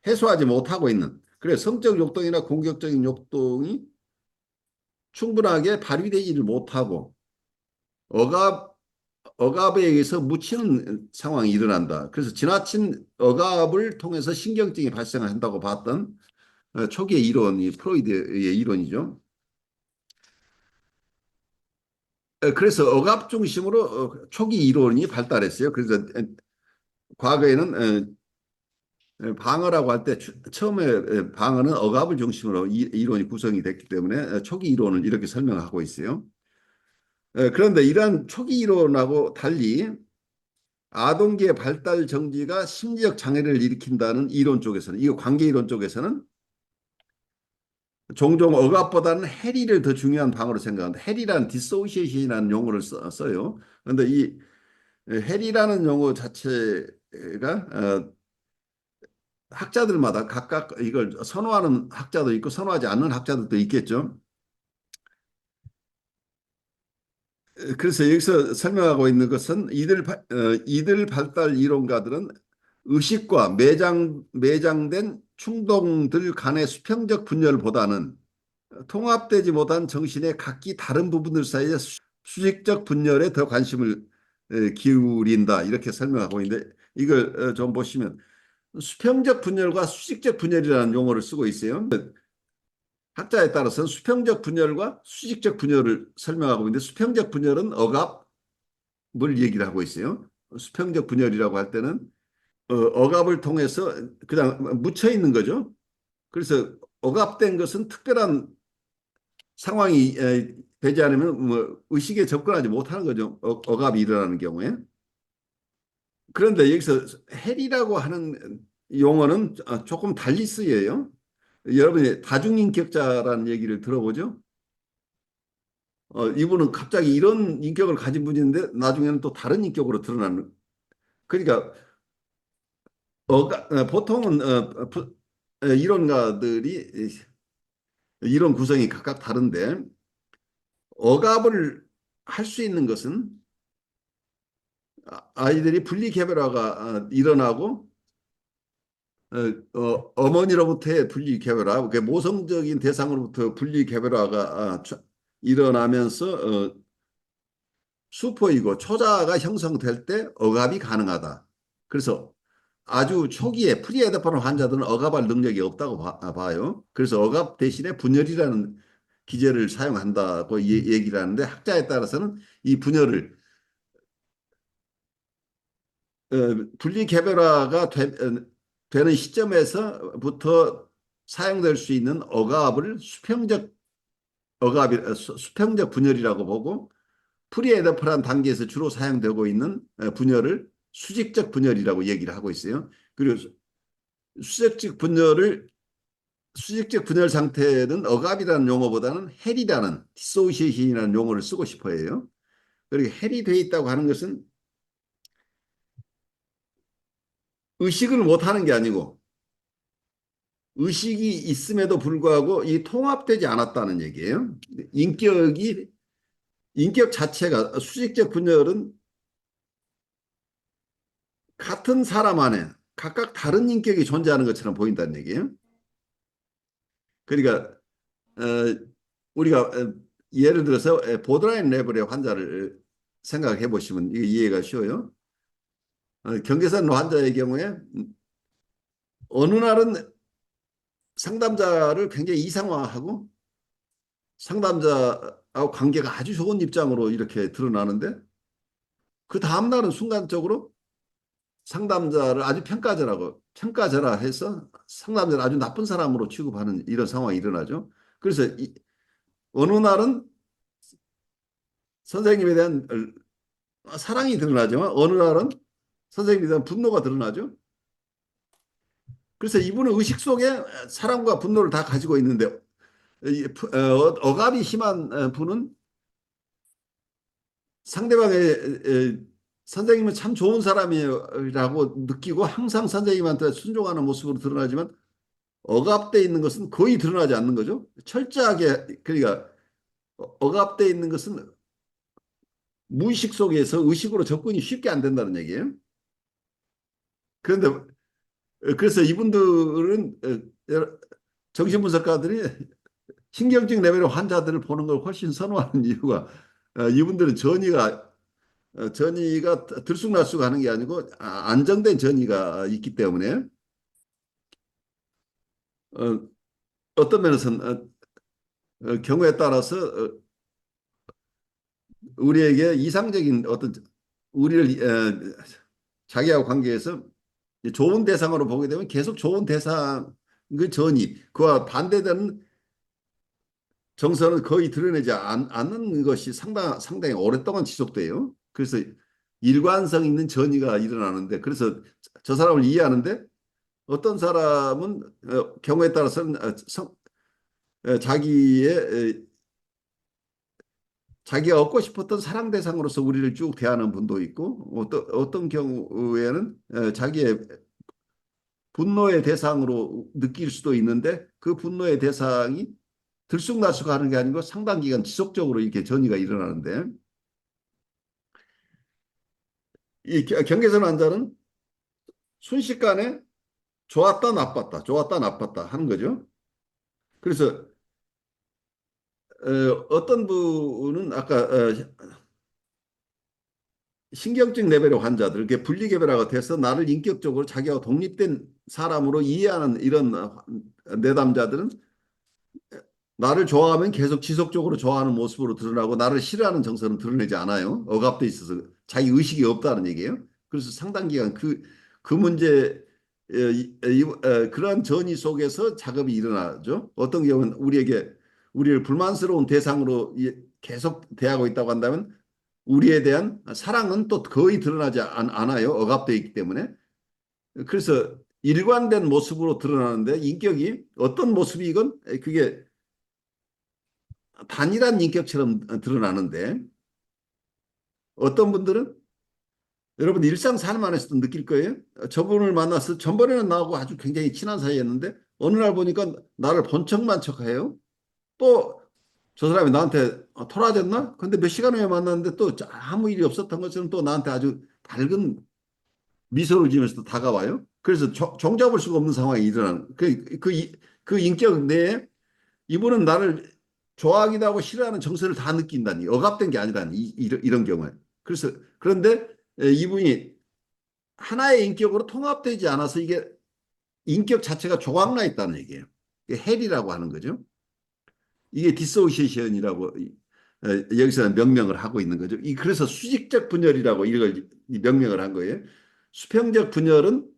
해소하지 못하고 있는 그래 성적 욕동이나 공격적인 욕동이 충분하게 발휘되지를 못하고 억압 억압에 의해서 묻히는 상황이 일어난다. 그래서 지나친 억압을 통해서 신경증이 발생한다고 봤던 초기의 이론이 프로이드의 이론이죠. 그래서 억압 중심으로 초기 이론이 발달했어요. 그래서 과거에는 방어라고 할 때 처음에 방어는 억압을 중심으로 이론이 구성이 됐기 때문에 초기 이론을 이렇게 설명하고 있어요. 그런데 이러한 초기 이론하고 달리 아동기의 발달 정지가 심리적 장애를 일으킨다는 이론 쪽에서는 이거 관계 이론 쪽에서는 종종 억압보다는 해리를 더 중요한 방어로 생각합니다. 해리란 dissociation이라는 용어를 써요. 그런데 이 해리라는 용어 자체가 학자들마다 각각 이걸 선호하는 학자도 있고 선호하지 않는 학자들도 있겠죠. 그래서 여기서 설명하고 있는 것은 이들 발달 이론가들은 의식과 매장된 충동들 간의 수평적 분열보다는 통합되지 못한 정신의 각기 다른 부분들 사이의 수직적 분열에 더 관심을 기울인다. 이렇게 설명하고 있는데 이걸 좀 보시면 수평적 분열과 수직적 분열이라는 용어를 쓰고 있어요. 학자에 따라서는 수평적 분열과 수직적 분열을 설명하고 있는데 수평적 분열은 억압을 얘기를 하고 있어요. 수평적 분열이라고 할 때는 억압을 통해서 그냥 묻혀 있는 거죠. 그래서 억압된 것은 특별한 상황이 되지 않으면 뭐 의식에 접근하지 못하는 거죠. 억압이 일어나는 경우에. 그런데 여기서 헬이라고 하는 용어는 조금 달리 쓰여요. 여러분이 다중인격자라는 얘기를 들어보죠. 이분은 갑자기 이런 인격을 가진 분인데 나중에는 또 다른 인격으로 드러나는. 그러니까 보통은 이론가들이 이론 구성이 각각 다른데 억압을 할 수 있는 것은 아이들이 분리개별화가 일어나고 어머니로부터의 분리개별화, 그 모성적인 대상으로부터 분리개별화가 일어나면서 수포이고 초자가 형성될 때 억압이 가능하다. 그래서 아주 초기에 프리에더퍼런 환자들은 억압할 능력이 없다고 봐요. 그래서 억압 대신에 분열이라는 기제를 사용한다고 얘기를 하는데 학자에 따라서는 이 분열을 분리개별화가 되는 시점에서부터 사용될 수 있는 억압을 수평적 분열이라고 보고 프리에더퍼란 단계에서 주로 사용되고 있는 분열을 수직적 분열이라고 얘기를 하고 있어요. 그리고 수직적 분열을 수직적 분열 상태는 억압이라는 용어보다는 헬이라는 디소시에이션이라는 용어를 쓰고 싶어 해요. 그리고 헬이 돼 있다고 하는 것은 의식을 못하는 게 아니고 의식이 있음에도 불구하고 이 통합되지 않았다는 얘기예요. 인격 자체가 수직적 분열은 같은 사람 안에 각각 다른 인격이 존재하는 것처럼 보인다는 얘기예요. 그러니까 어, 우리가 예를 들어서 보드라인 레벨의 환자를 생각해 보시면 이게 이해가 쉬워요. 경계선 환자의 경우에 어느 날은 상담자를 굉장히 이상화하고 상담자하고 관계가 아주 좋은 입장으로 이렇게 드러나는데 그 다음 날은 순간적으로 상담자를 아주 평가절하 해서 상담자를 아주 나쁜 사람으로 취급하는 이런 상황이 일어나죠. 그래서 어느 날은 선생님에 대한 사랑이 드러나지만 어느 날은 선생님에 대한 분노가 드러나죠. 그래서 이분은 의식 속에 사랑과 분노를 다 가지고 있는데 억압이 심한 분은 상대방의 선생님은 참 좋은 사람이라고 느끼고 항상 선생님한테 순종하는 모습으로 드러나지만 억압돼 있는 것은 거의 드러나지 않는 거죠. 철저하게 그러니까 억압돼 있는 것은 무의식 속에서 의식으로 접근이 쉽게 안 된다는 얘기예요. 그런데 그래서 이분들은 정신분석가들이 신경증 레벨의 환자들을 보는 걸 훨씬 선호하는 이유가 이분들은 전이가 들쑥날쑥하는 게 아니고 안정된 전이가 있기 때문에 어, 어떤 면에서는 경우에 따라서 우리에게 이상적인 어떤 우리를 자기하고 관계에서 좋은 대상으로 보게 되면 계속 좋은 대상 그 전이 그와 반대되는 정서는 거의 드러내지 않는 것이 상당히 오랫동안 지속돼요. 그래서 일관성 있는 전이가 일어나는데 그래서 저 사람을 이해하는데 어떤 사람은 경우에 따라서는 자기의 자기가 얻고 싶었던 사랑 대상으로서 우리를 쭉 대하는 분도 있고 어떤 경우에는 자기의 분노의 대상으로 느낄 수도 있는데 그 분노의 대상이 들쑥날쑥하는 게 아니고 상당 기간 지속적으로 이렇게 전이가 일어나는데 이 경계선 환자는 순식간에 좋았다 나빴다 좋았다 나빴다 하는 거죠. 그래서 어떤 분은 아까 신경증 레벨의 환자들, 이게 분리개별화가 돼서 나를 인격적으로 자기가 독립된 사람으로 이해하는 이런 내담자들은 나를 좋아하면 계속 지속적으로 좋아하는 모습으로 드러나고 나를 싫어하는 정서는 드러내지 않아요. 억압돼 있어서 자기 의식이 없다는 얘기예요. 그래서 상당 기간 그 문제, 그러한 전이 속에서 작업이 일어나죠. 어떤 경우는 우리를 불만스러운 대상으로 계속 대하고 있다고 한다면 우리에 대한 사랑은 또 거의 드러나지 않아요. 억압되어 있기 때문에. 그래서 일관된 모습으로 드러나는데 인격이 어떤 모습이건 그게 단일한 인격처럼 드러나는데 어떤 분들은 여러분 일상 삶 안에서도 느낄 거예요. 저분을 만나서 전번에는 나하고 아주 굉장히 친한 사이였는데 어느 날 보니까 나를 본 척만 척해요. 또 저 사람이 나한테 토라졌나? 근데 몇 시간 후에 만났는데 또 아무 일이 없었던 것처럼 또 나한테 아주 밝은 미소를 지으면서 또 다가와요. 그래서 종잡을 수가 없는 상황이 일어나는 그 인격 내에 이분은 나를 좋아하기도 하고 싫어하는 정서를 다 느낀다니 억압된 게 아니라니 이런 경우에. 그래서 그런데 이분이 하나의 인격으로 통합되지 않아서 이게 인격 자체가 조각나 있다는 얘기예요. 이게 헬이라고 하는 거죠. 이게 디소시에이션이라고 여기서는 명명을 하고 있는 거죠. 그래서 수직적 분열이라고 이걸 명명을 한 거예요. 수평적 분열은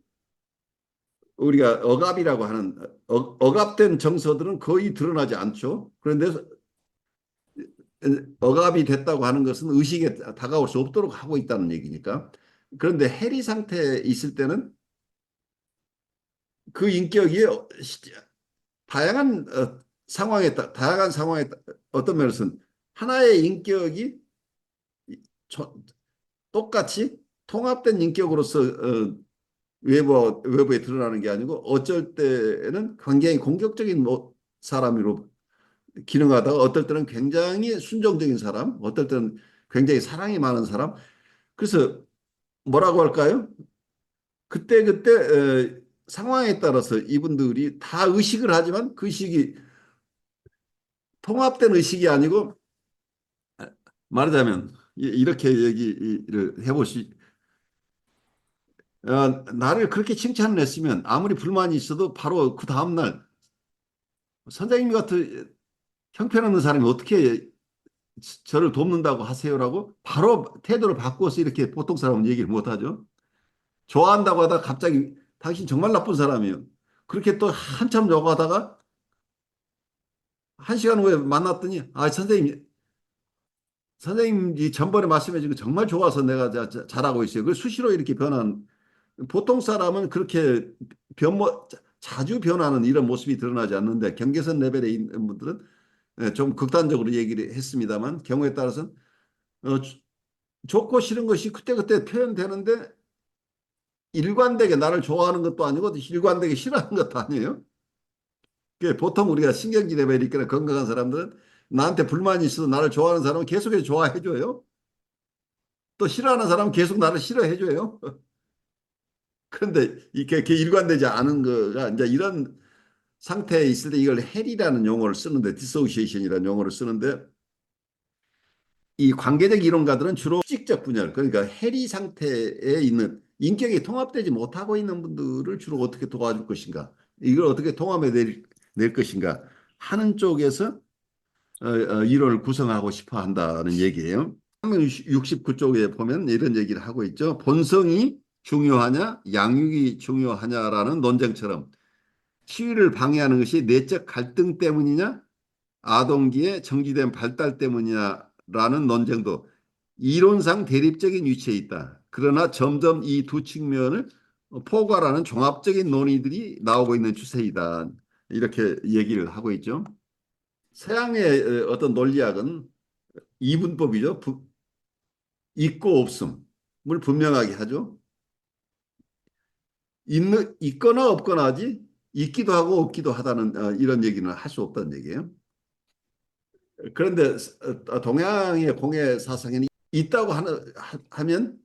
우리가 억압이라고 하는 억압된 정서들은 거의 드러나지 않죠. 그런데 억압이 됐다고 하는 것은 의식에 다가올 수 없도록 하고 있다는 얘기니까. 그런데 해리 상태에 있을 때는 그 인격이 다양한 다양한 상황에 어떤 면에서는 하나의 인격이 똑같이 통합된 인격으로서 외부에 드러나는 게 아니고 어쩔 때는 굉장히 공격적인 사람으로 기능하다가 어떨 때는 굉장히 순종적인 사람, 어떨 때는 굉장히 사랑이 많은 사람. 그래서 뭐라고 할까요? 그때그때 상황에 따라서 이분들이 다 의식을 하지만 그 의식이 통합된 의식이 아니고 말하자면 이렇게 얘기를 해보시. 나를 그렇게 칭찬을 했으면 아무리 불만이 있어도 바로 그 다음날 선생님 같은 형편없는 사람이 어떻게 저를 돕는다고 하세요라고 바로 태도를 바꾸어서 이렇게 보통 사람은 얘기를 못하죠. 좋아한다고 하다가 갑자기 당신 정말 나쁜 사람이에요. 그렇게 또 한참 욕하다가 한 시간 후에 만났더니 선생님이 전번에 말씀해 주신 거 정말 좋아서 내가 잘하고 있어요. 그 수시로 이렇게 변한 보통 사람은 그렇게 자주 변하는 이런 모습이 드러나지 않는데 경계선 레벨에 있는 분들은 좀 극단적으로 얘기를 했습니다만 경우에 따라서는 어, 좋고 싫은 것이 그때그때 표현되는데 일관되게 나를 좋아하는 것도 아니고 일관되게 싫어하는 것도 아니에요. 보통 우리가 신경질 레벨이 있거나 건강한 사람들은 나한테 불만이 있어도 나를 좋아하는 사람은 계속해서 좋아해줘요. 또 싫어하는 사람은 계속 나를 싫어해줘요. 그런데 이게 일관되지 않은 거가 이제 이런 상태에 있을 때 이걸 헬이라는 용어를 쓰는데 디소시에이션이라는 용어를 쓰는데 이 관계적 이론가들은 주로 수직적 분열 그러니까 해리 상태에 있는 인격이 통합되지 못하고 있는 분들을 주로 어떻게 도와줄 것인가 이걸 어떻게 통합해 낼 것인가 하는 쪽에서 이론을 구성하고 싶어 한다는 얘기예요. 369쪽에 보면 이런 얘기를 하고 있죠. 본성이 중요하냐 양육이 중요하냐라는 논쟁처럼 치유를 방해하는 것이 내적 갈등 때문이냐 아동기의 정지된 발달 때문이냐라는 논쟁도 이론상 대립적인 위치에 있다. 그러나 점점 이 두 측면을 포괄하는 종합적인 논의들이 나오고 있는 추세이다. 이렇게 얘기를 하고 있죠. 서양의 어떤 논리학은 이분법이죠. 있고 없음을 분명하게 하죠. 있거나 없거나 하지 있기도 하고 없기도 하다는 이런 얘기는 할 수 없다는 얘기예요. 그런데 동양의 공예 사상에는 있다고 하면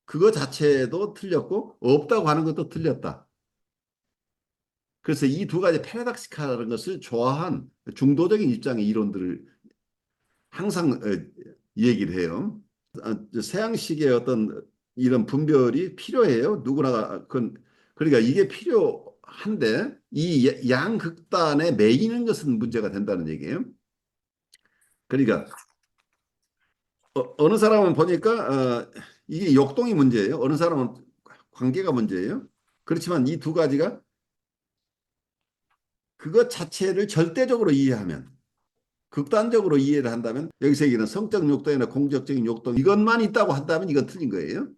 그거 자체도 틀렸고 없다고 하는 것도 틀렸다. 그래서 이 두 가지 패러닥시카라는 것을 좋아한 중도적인 입장의 이론들을 항상 얘기를 해요. 서양식의 어떤 이런 분별이 필요해요. 누구나 그러니까 이게 필요한데 이 양극단에 매이는 것은 문제가 된다는 얘기예요. 그러니까 어느 사람은 보니까 이게 역동이 문제예요. 어느 사람은 관계가 문제예요. 그렇지만 이 두 가지가 그것 자체를 절대적으로 이해하면 극단적으로 이해를 한다면 여기서 얘기하는 성적 욕동이나 공적적인 욕동 이것만 있다고 한다면 이건 틀린 거예요.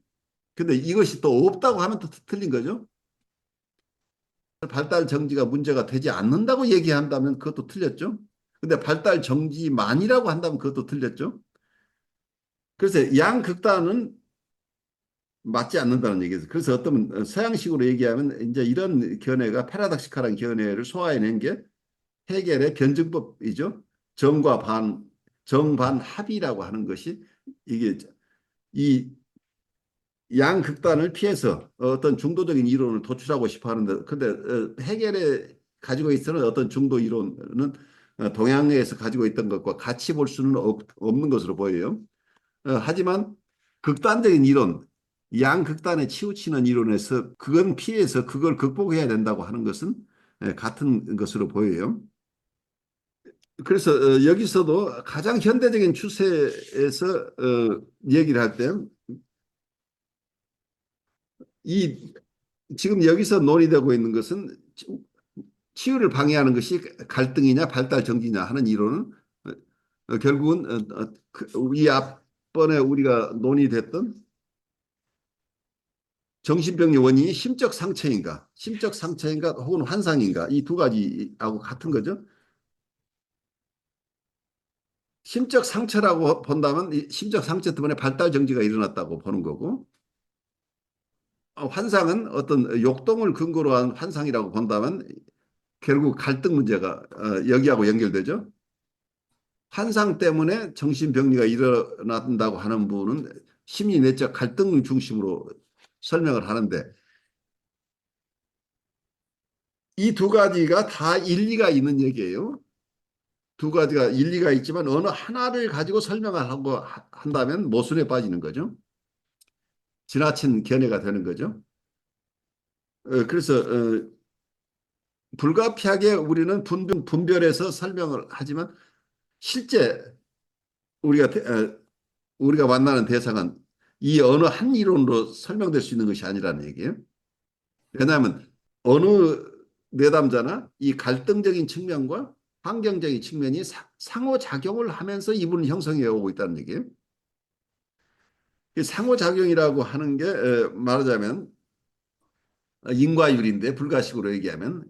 근데 이것이 또 없다고 하면 또 틀린 거죠. 발달 정지가 문제가 되지 않는다고 얘기한다면 그것도 틀렸죠. 근데 발달 정지만이라고 한다면 그것도 틀렸죠. 그래서 양극단은 맞지 않는다는 얘기죠. 그래서 어떤 서양식으로 얘기하면 이제 이런 견해가 패러닥시칼한 견해를 소화해낸 게 해겔의 변증법이죠. 정과 반, 정반합이라고 하는 것이 이게 이 양극단을 피해서 어떤 중도적인 이론을 도출하고 싶어 하는데, 근데 해겔에 가지고 있는 어떤 중도 이론은 동양에서 가지고 있던 것과 같이 볼 수는 없는 것으로 보여요. 하지만 극단적인 이론, 양극단에 치우치는 이론에서 그건 피해서 그걸 극복해야 된다고 하는 것은 같은 것으로 보여요. 그래서 여기서도 가장 현대적인 추세에서 얘기를 할 때 이 지금 여기서 논의되고 있는 것은 치유를 방해하는 것이 갈등이냐 발달 정지냐 하는 이론은 결국은 우리 앞번에 우리가 논의됐던 정신병의 원인이 심적 상처인가 혹은 환상인가 이 두 가지하고 같은 거죠. 심적 상처라고 본다면 이 심적 상처 때문에 발달 정지가 일어났다고 보는 거고 환상은 어떤 욕동을 근거로 한 환상이라고 본다면 결국 갈등 문제가 여기하고 연결되죠. 환상 때문에 정신병리가 일어난다고 하는 부분은 심리 내적 갈등 중심으로 설명을 하는데 이 두 가지가 다 일리가 있는 얘기예요. 두 가지가 일리가 있지만 어느 하나를 가지고 설명을 하고 한다면 모순에 빠지는 거죠. 지나친 견해가 되는 거죠. 그래서 불가피하게 우리는 분별해서 설명을 하지만 실제 우리가 우리가 만나는 대상은 이 어느 한 이론으로 설명될 수 있는 것이 아니라는 얘기예요. 왜냐하면 어느 내담자나 이 갈등적인 측면과 환경적인 측면이 상호작용을 하면서 이분을 형성해 오고 있다는 얘기예요. 상호작용이라고 하는 게 말하자면 인과율인데 불가식으로 얘기하면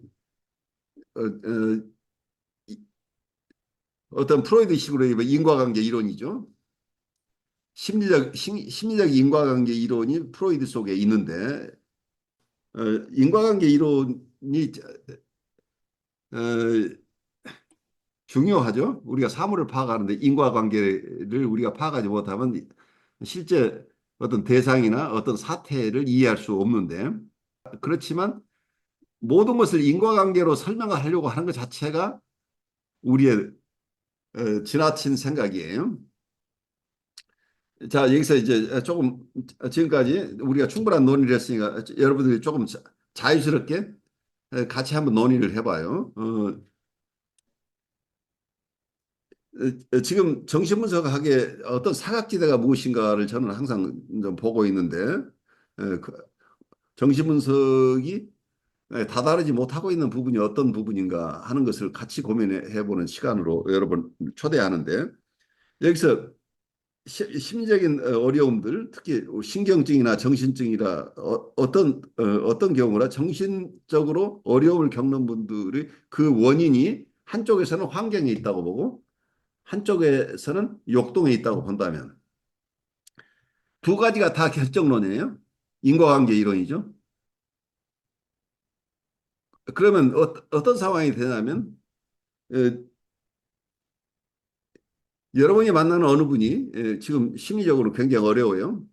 어떤 프로이드식으로 얘기하면 인과관계 이론이죠. 심리적 인과관계 이론이 프로이드 속에 있는데 인과관계 이론이 어, 중요하죠. 우리가 사물을 파악하는데 인과관계를 우리가 파악하지 못하면 실제 어떤 대상이나 어떤 사태를 이해할 수 없는데 그렇지만 모든 것을 인과관계로 설명하려고 하는 것 자체가 우리의 지나친 생각이에요. 자, 여기서 이제 조금 지금까지 우리가 충분한 논의를 했으니까 여러분들이 조금 자유스럽게 같이 한번 논의를 해봐요. 지금 정신분석학의 어떤 사각지대가 무엇인가를 저는 항상 좀 보고 있는데 정신분석이 다다르지 못하고 있는 부분이 어떤 부분인가 하는 것을 같이 고민해 보는 시간으로 여러분 초대하는데 여기서 심리적인 어려움들 특히 신경증이나 정신증이라 어떤 경우라 정신적으로 어려움을 겪는 분들이 그 원인이 한쪽에서는 환경에 있다고 보고 한쪽에서는 역동에 있다고 본다면 두 가지가 다 결정론이에요. 인과관계 이론이죠. 그러면 어떤 상황이 되냐면 어, 여러분이 만나는 어느 분이 지금 심리적으로 굉장히 어려워요.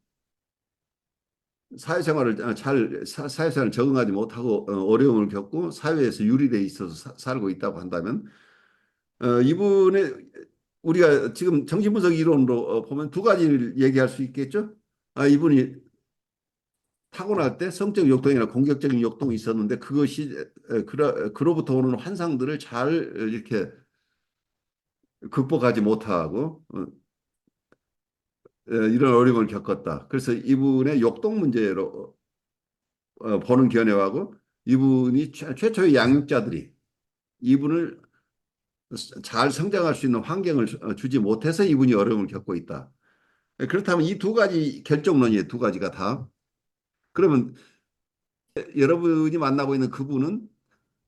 사회생활을 사회생활을 적응하지 못하고 어려움을 겪고 사회에서 유리돼 있어서 살고 있다고 한다면 이분의 우리가 지금 정신분석 이론으로 보면 두 가지를 얘기할 수 있겠죠. 이분이 타고날 때 성적 욕동이나 공격적인 욕동이 있었는데 그것이 그로부터 오는 환상들을 잘 이렇게 극복하지 못하고 이런 어려움을 겪었다. 그래서 이분의 욕동 문제로 보는 견해하고 이분이 최초의 양육자들이 이분을 잘 성장할 수 있는 환경을 주지 못해서 이분이 어려움을 겪고 있다. 그렇다면 이 두 가지 결정론이에요. 두 가지가 다. 그러면 여러분이 만나고 있는 그분은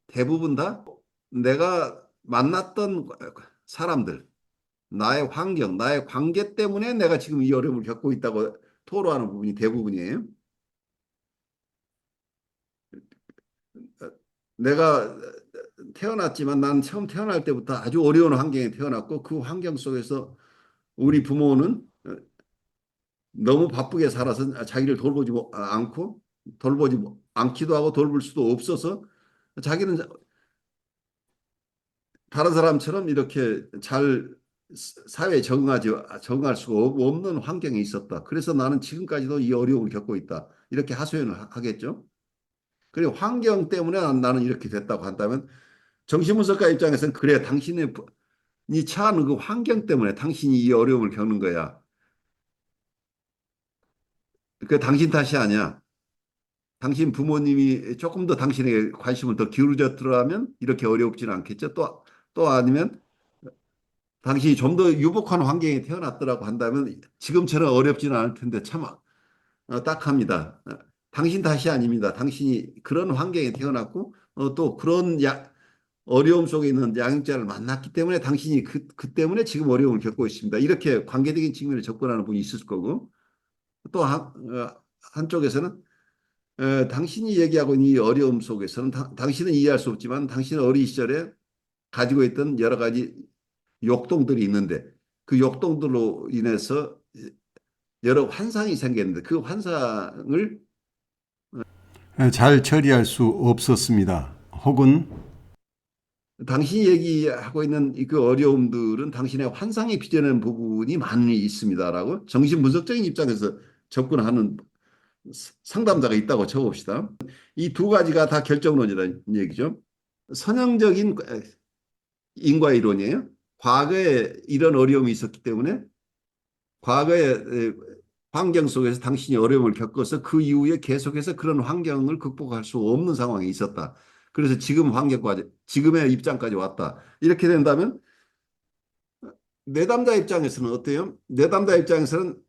대부분 다 내가 만났던 사람들, 나의 환경, 나의 관계 때문에 내가 지금 이 어려움을 겪고 있다고 토로하는 부분이 대부분이에요. 내가 태어났지만 난 처음 태어날 때부터 아주 어려운 환경에 태어났고 그 환경 속에서 우리 부모는 너무 바쁘게 살아서 자기를 돌보지 않고 돌보지 않기도 하고 돌볼 수도 없어서 자기는 다른 사람처럼 이렇게 잘 사회에 적응할 수가 없는 환경에 있었다. 그래서 나는 지금까지도 이 어려움을 겪고 있다. 이렇게 하소연을 하겠죠. 그리고 환경 때문에 나는 이렇게 됐다고 한다면 정신분석가 입장에서는 그래 당신의 이 처한 그 환경 때문에 당신이 이 어려움을 겪는 거야. 그 당신 탓이 아니야. 당신 부모님이 조금 더 당신에게 관심을 더 기울여줬더라면 이렇게 어렵지는 않겠죠. 또 아니면 당신이 좀 더 유복한 환경에 태어났더라고 한다면 지금처럼 어렵지는 않을 텐데 참 딱합니다. 당신 탓이 아닙니다. 당신이 그런 환경에 태어났고 또 그런 어려움 속에 있는 양육자를 만났기 때문에 당신이 그 때문에 지금 어려움을 겪고 있습니다. 이렇게 관계적인 측면에 접근하는 분이 있을 거고 또 한쪽에서는 당신이 얘기하고 있는 이 어려움 속에서는 당신은 이해할 수 없지만 당신은 어린 시절에 가지고 있던 여러 가지 욕동들이 있는데 그 욕동들로 인해서 여러 환상이 생겼는데 그 환상을 잘 처리할 수 없었습니다. 혹은 당신이 얘기하고 있는 그 어려움들은 당신의 환상이 빚어낸 부분이 많이 있습니다라고 정신분석적인 입장에서 접근하는 상담자가 있다고 쳐봅시다. 이 두 가지가 다 결정론이라는 얘기죠. 선형적인 인과 이론이에요. 과거에 이런 어려움이 있었기 때문에 과거의 환경 속에서 당신이 어려움을 겪어서 그 이후에 계속해서 그런 환경을 극복할 수 없는 상황이 있었다. 그래서 지금의 입장까지 왔다. 이렇게 된다면 내담자 입장에서는 어때요? 내담자 입장에서는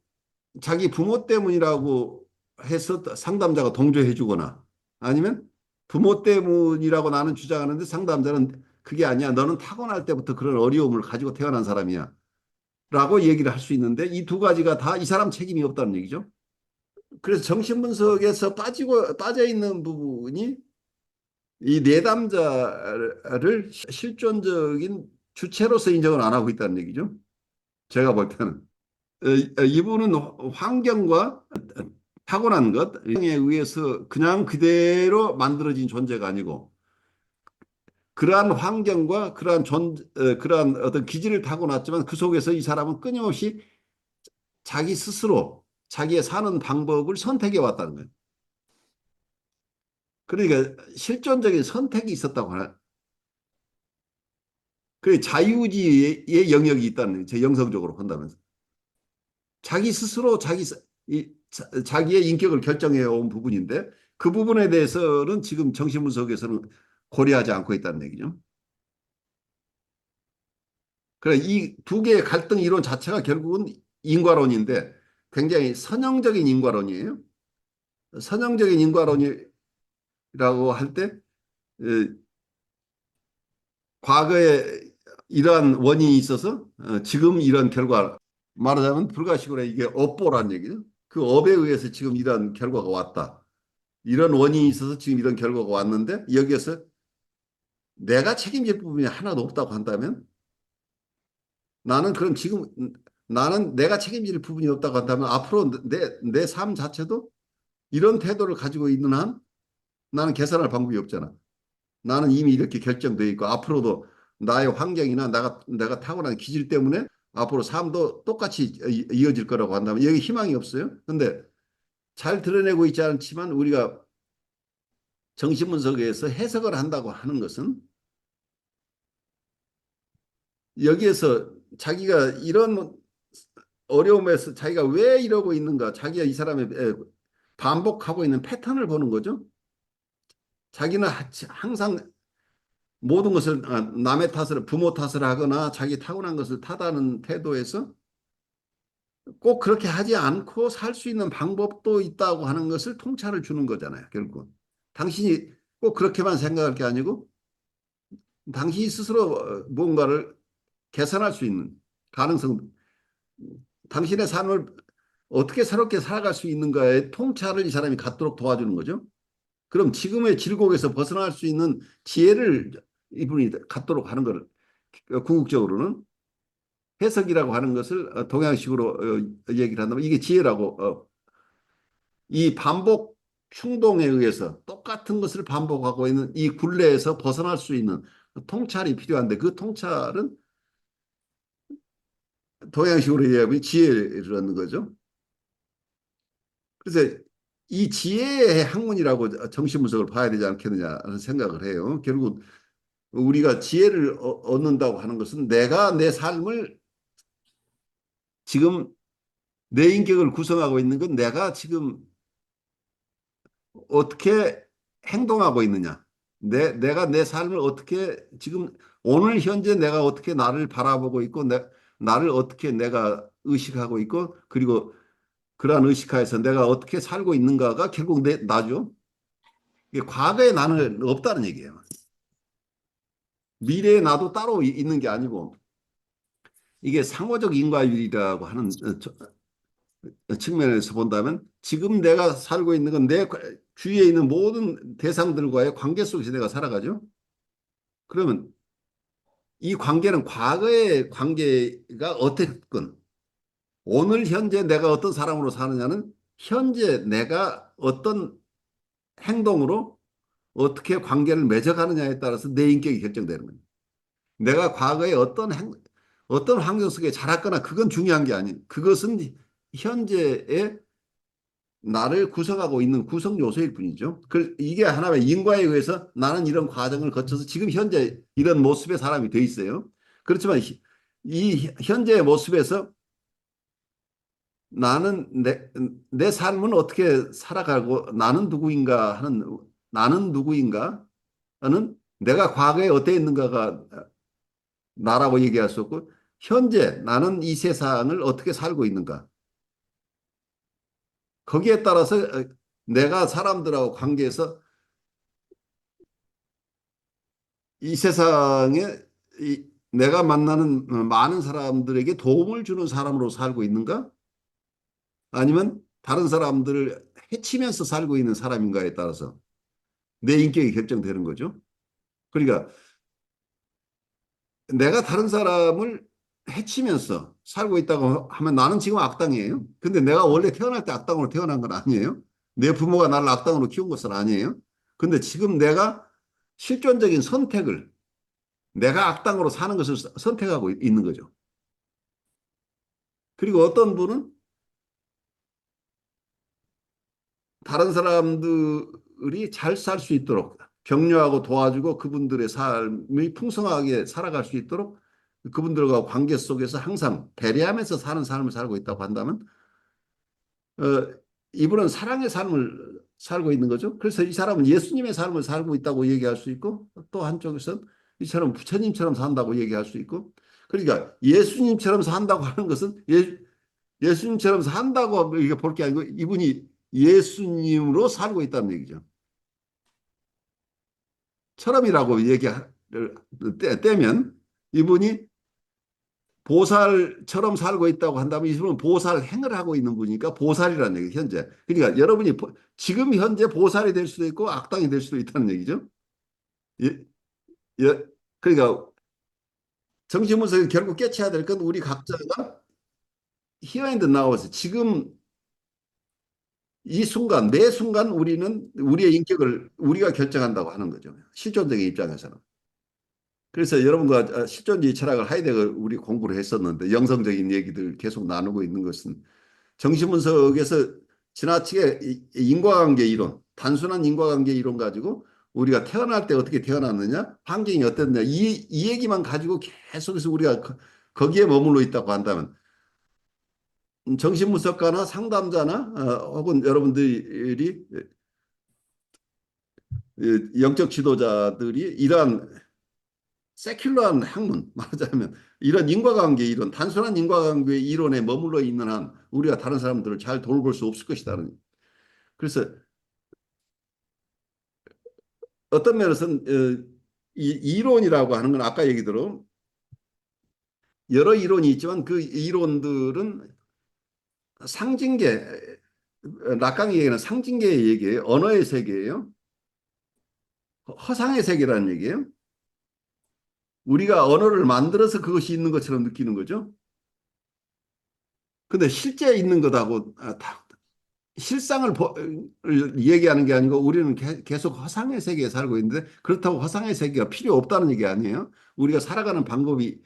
자기 부모 때문이라고 해서 상담자가 동조해 주거나 아니면 부모 때문이라고 나는 주장하는데 상담자는 그게 아니야. 너는 타고날 때부터 그런 어려움을 가지고 태어난 사람이야. 라고 얘기를 할 수 있는데 이 두 가지가 다 이 사람 책임이 없다는 얘기죠. 그래서 정신분석에서 빠져 있는 부분이 이 내담자를 실존적인 주체로서 인정을 안 하고 있다는 얘기죠. 제가 볼 때는. 이분은 환경과 타고난 것, 에 의해서 그냥 그대로 만들어진 존재가 아니고 그러한 환경과 그러한 어떤 기질을 타고났지만 그 속에서 이 사람은 끊임없이 자기 스스로 자기의 사는 방법을 선택해 왔다는 거예요. 그러니까 실존적인 선택이 있었다고 하나. 그 자유지의 영역이 있다는 거예요. 제 영성적으로 본다면서. 자기 스스로 자기의 인격을 결정해 온 부분인데 그 부분에 대해서는 지금 정신분석에서는 고려하지 않고 있다는 얘기죠. 그래 이 두 개의 갈등 이론 자체가 결국은 인과론인데 굉장히 선형적인 인과론이에요. 선형적인 인과론이라고 할 때 과거에 이러한 원인이 있어서 지금 이런 결과 말하자면 불가식으로 이게 업보란 얘기죠. 그 업에 의해서 지금 이런 결과가 왔다. 이런 원인이 있어서 지금 이런 결과가 왔는데 여기에서 내가 책임질 부분이 하나도 없다고 한다면 나는 그럼 지금 나는 내가 책임질 부분이 없다고 한다면 앞으로 내 삶 자체도 이런 태도를 가지고 있는 한 나는 개선할 방법이 없잖아. 나는 이미 이렇게 결정돼 있고 앞으로도 나의 환경이나 내가 타고난 기질 때문에 앞으로 삶도 똑같이 이어질 거라고 한다면 여기 희망이 없어요. 근데 잘 드러내고 있지 않지만 우리가 정신분석에서 해석을 한다고 하는 것은 여기에서 자기가 이런 어려움에서 자기가 왜 이러고 있는가, 자기가 이 사람의 반복하고 있는 패턴을 보는 거죠. 자기는 항상 모든 것을 남의 탓을 부모 탓을 하거나 자기 타고난 것을 탓하는 태도에서 꼭 그렇게 하지 않고 살 수 있는 방법도 있다고 하는 것을 통찰을 주는 거잖아요. 결국 당신이 꼭 그렇게만 생각할 게 아니고 당신이 스스로 뭔가를 개선할 수 있는 가능성, 당신의 삶을 어떻게 새롭게 살아갈 수 있는가의 통찰을 이 사람이 갖도록 도와주는 거죠. 그럼 지금의 질곡에서 벗어날 수 있는 지혜를 이분이 갖도록 하는 것을 궁극적으로는 해석이라고 하는 것을 동양식으로 얘기를 한다면 이게 지혜라고 이 반복 충동에 의해서 똑같은 것을 반복하고 있는 이 굴레에서 벗어날 수 있는 통찰이 필요한데 그 통찰은 동양식으로 얘기하면 지혜라는 거죠. 그래서 이 지혜의 학문이라고 정신분석을 봐야 되지 않겠느냐는 생각을 해요. 결국 우리가 지혜를 얻는다고 하는 것은 내가 내 삶을 지금 내 인격을 구성하고 있는 건 내가 지금 어떻게 행동하고 있느냐. 내가 내 삶을 어떻게 지금 오늘 현재 내가 어떻게 나를 바라보고 있고 나를 어떻게 내가 의식하고 있고 그리고 그러한 의식하에서 내가 어떻게 살고 있는가가 결국 나죠. 이게 과거의 나는 없다는 얘기예요. 미래의 나도 따로 있는 게 아니고 이게 상호적 인과율이라고 하는 측면에서 본다면 지금 내가 살고 있는 건 내 주위에 있는 모든 대상들과의 관계 속에서 내가 살아가죠. 그러면 이 관계는 과거의 관계가 어땠건 오늘 현재 내가 어떤 사람으로 사느냐는 현재 내가 어떤 행동으로 어떻게 관계를 맺어가느냐에 따라서 내 인격이 결정되는 거예요. 내가 과거에 어떤 환경 속에 자랐거나 그건 중요한 게 아니에요. 그것은 현재의 나를 구성하고 있는 구성 요소일 뿐이죠. 이게 하나의 인과에 의해서 나는 이런 과정을 거쳐서 지금 현재 이런 모습의 사람이 돼 있어요. 그렇지만 이 현재의 모습에서 나는 내 삶은 어떻게 살아가고 나는 누구인가 하는 나는 누구인가 하는 내가 과거에 어땠는가가 나라고 얘기할 수 없고 현재 나는 이 세상을 어떻게 살고 있는가 거기에 따라서 내가 사람들하고 관계에서 이 세상에 내가 만나는 많은 사람들에게 도움을 주는 사람으로 살고 있는가? 아니면 다른 사람들을 해치면서 살고 있는 사람인가에 따라서 내 인격이 결정되는 거죠. 그러니까 내가 다른 사람을 해치면서 살고 있다고 하면 나는 지금 악당이에요. 근데 내가 원래 태어날 때 악당으로 태어난 건 아니에요. 내 부모가 나를 악당으로 키운 것은 아니에요. 근데 지금 내가 실존적인 선택을 내가 악당으로 사는 것을 선택하고 있는 거죠. 그리고 어떤 분은 다른 사람들이 잘 살 수 있도록 격려하고 도와주고 그분들의 삶이 풍성하게 살아갈 수 있도록 그분들과 관계 속에서 항상 배려하면서 사는 삶을 살고 있다고 한다면 어, 이분은 사랑의 삶을 살고 있는 거죠. 그래서 이 사람은 예수님의 삶을 살고 있다고 얘기할 수 있고 또 한쪽에서는 이 사람은 부처님처럼 산다고 얘기할 수 있고 그러니까 예수님처럼 산다고 하는 것은 예수님처럼 산다고 이게 볼 게 아니고 이분이 예수님으로 살고 있다는 얘기죠. 처럼이라고 얘기를 떼면 이분이 보살처럼 살고 있다고 한다면 이분은 보살 행을 하고 있는 분이니까 보살이라는 얘기 현재. 그러니까 여러분이 지금 현재 보살이 될 수도 있고 악당이 될 수도 있다는 얘기죠. 예, 예, 그러니까 정신분석이 결국 깨쳐야 될 건 우리 각자가 here and now에서 지금 이 순간 매 순간 우리는 우리의 인격을 우리가 결정한다고 하는 거죠. 실존적인 입장에서는. 그래서 여러분과 실존주의 철학을 하이데거 우리 공부를 했었는데 영성적인 얘기들 계속 나누고 있는 것은 정신분석에서 지나치게 인과관계 이론, 단순한 인과관계 이론 가지고 우리가 태어날 때 어떻게 태어났느냐, 환경이 어땠느냐, 이 얘기만 가지고 계속해서 우리가 거기에 머물러 있다고 한다면 정신분석가나 상담자나 혹은 여러분들이 영적 지도자들이 이러한 세큘러한 학문 말하자면 이런 인과관계 이론 단순한 인과관계 이론에 머물러 있는 한 우리가 다른 사람들을 잘 돌볼 수 없을 것이다. 그래서 어떤 면에서는 이 이론이라고 하는 건 아까 얘기대로 여러 이론이 있지만 그 이론들은 상징계 락강이 얘기하는 상징계의 얘기예요. 언어의 세계예요. 허상의 세계라는 얘기예요. 우리가 언어를 만들어서 그것이 있는 것처럼 느끼는 거죠. 근데 실제 있는 것하고 실상을 얘기하는 게 아니고 우리는 계속 허상의 세계에 살고 있는데 그렇다고 허상의 세계가 필요 없다는 얘기 아니에요. 우리가 살아가는 방법이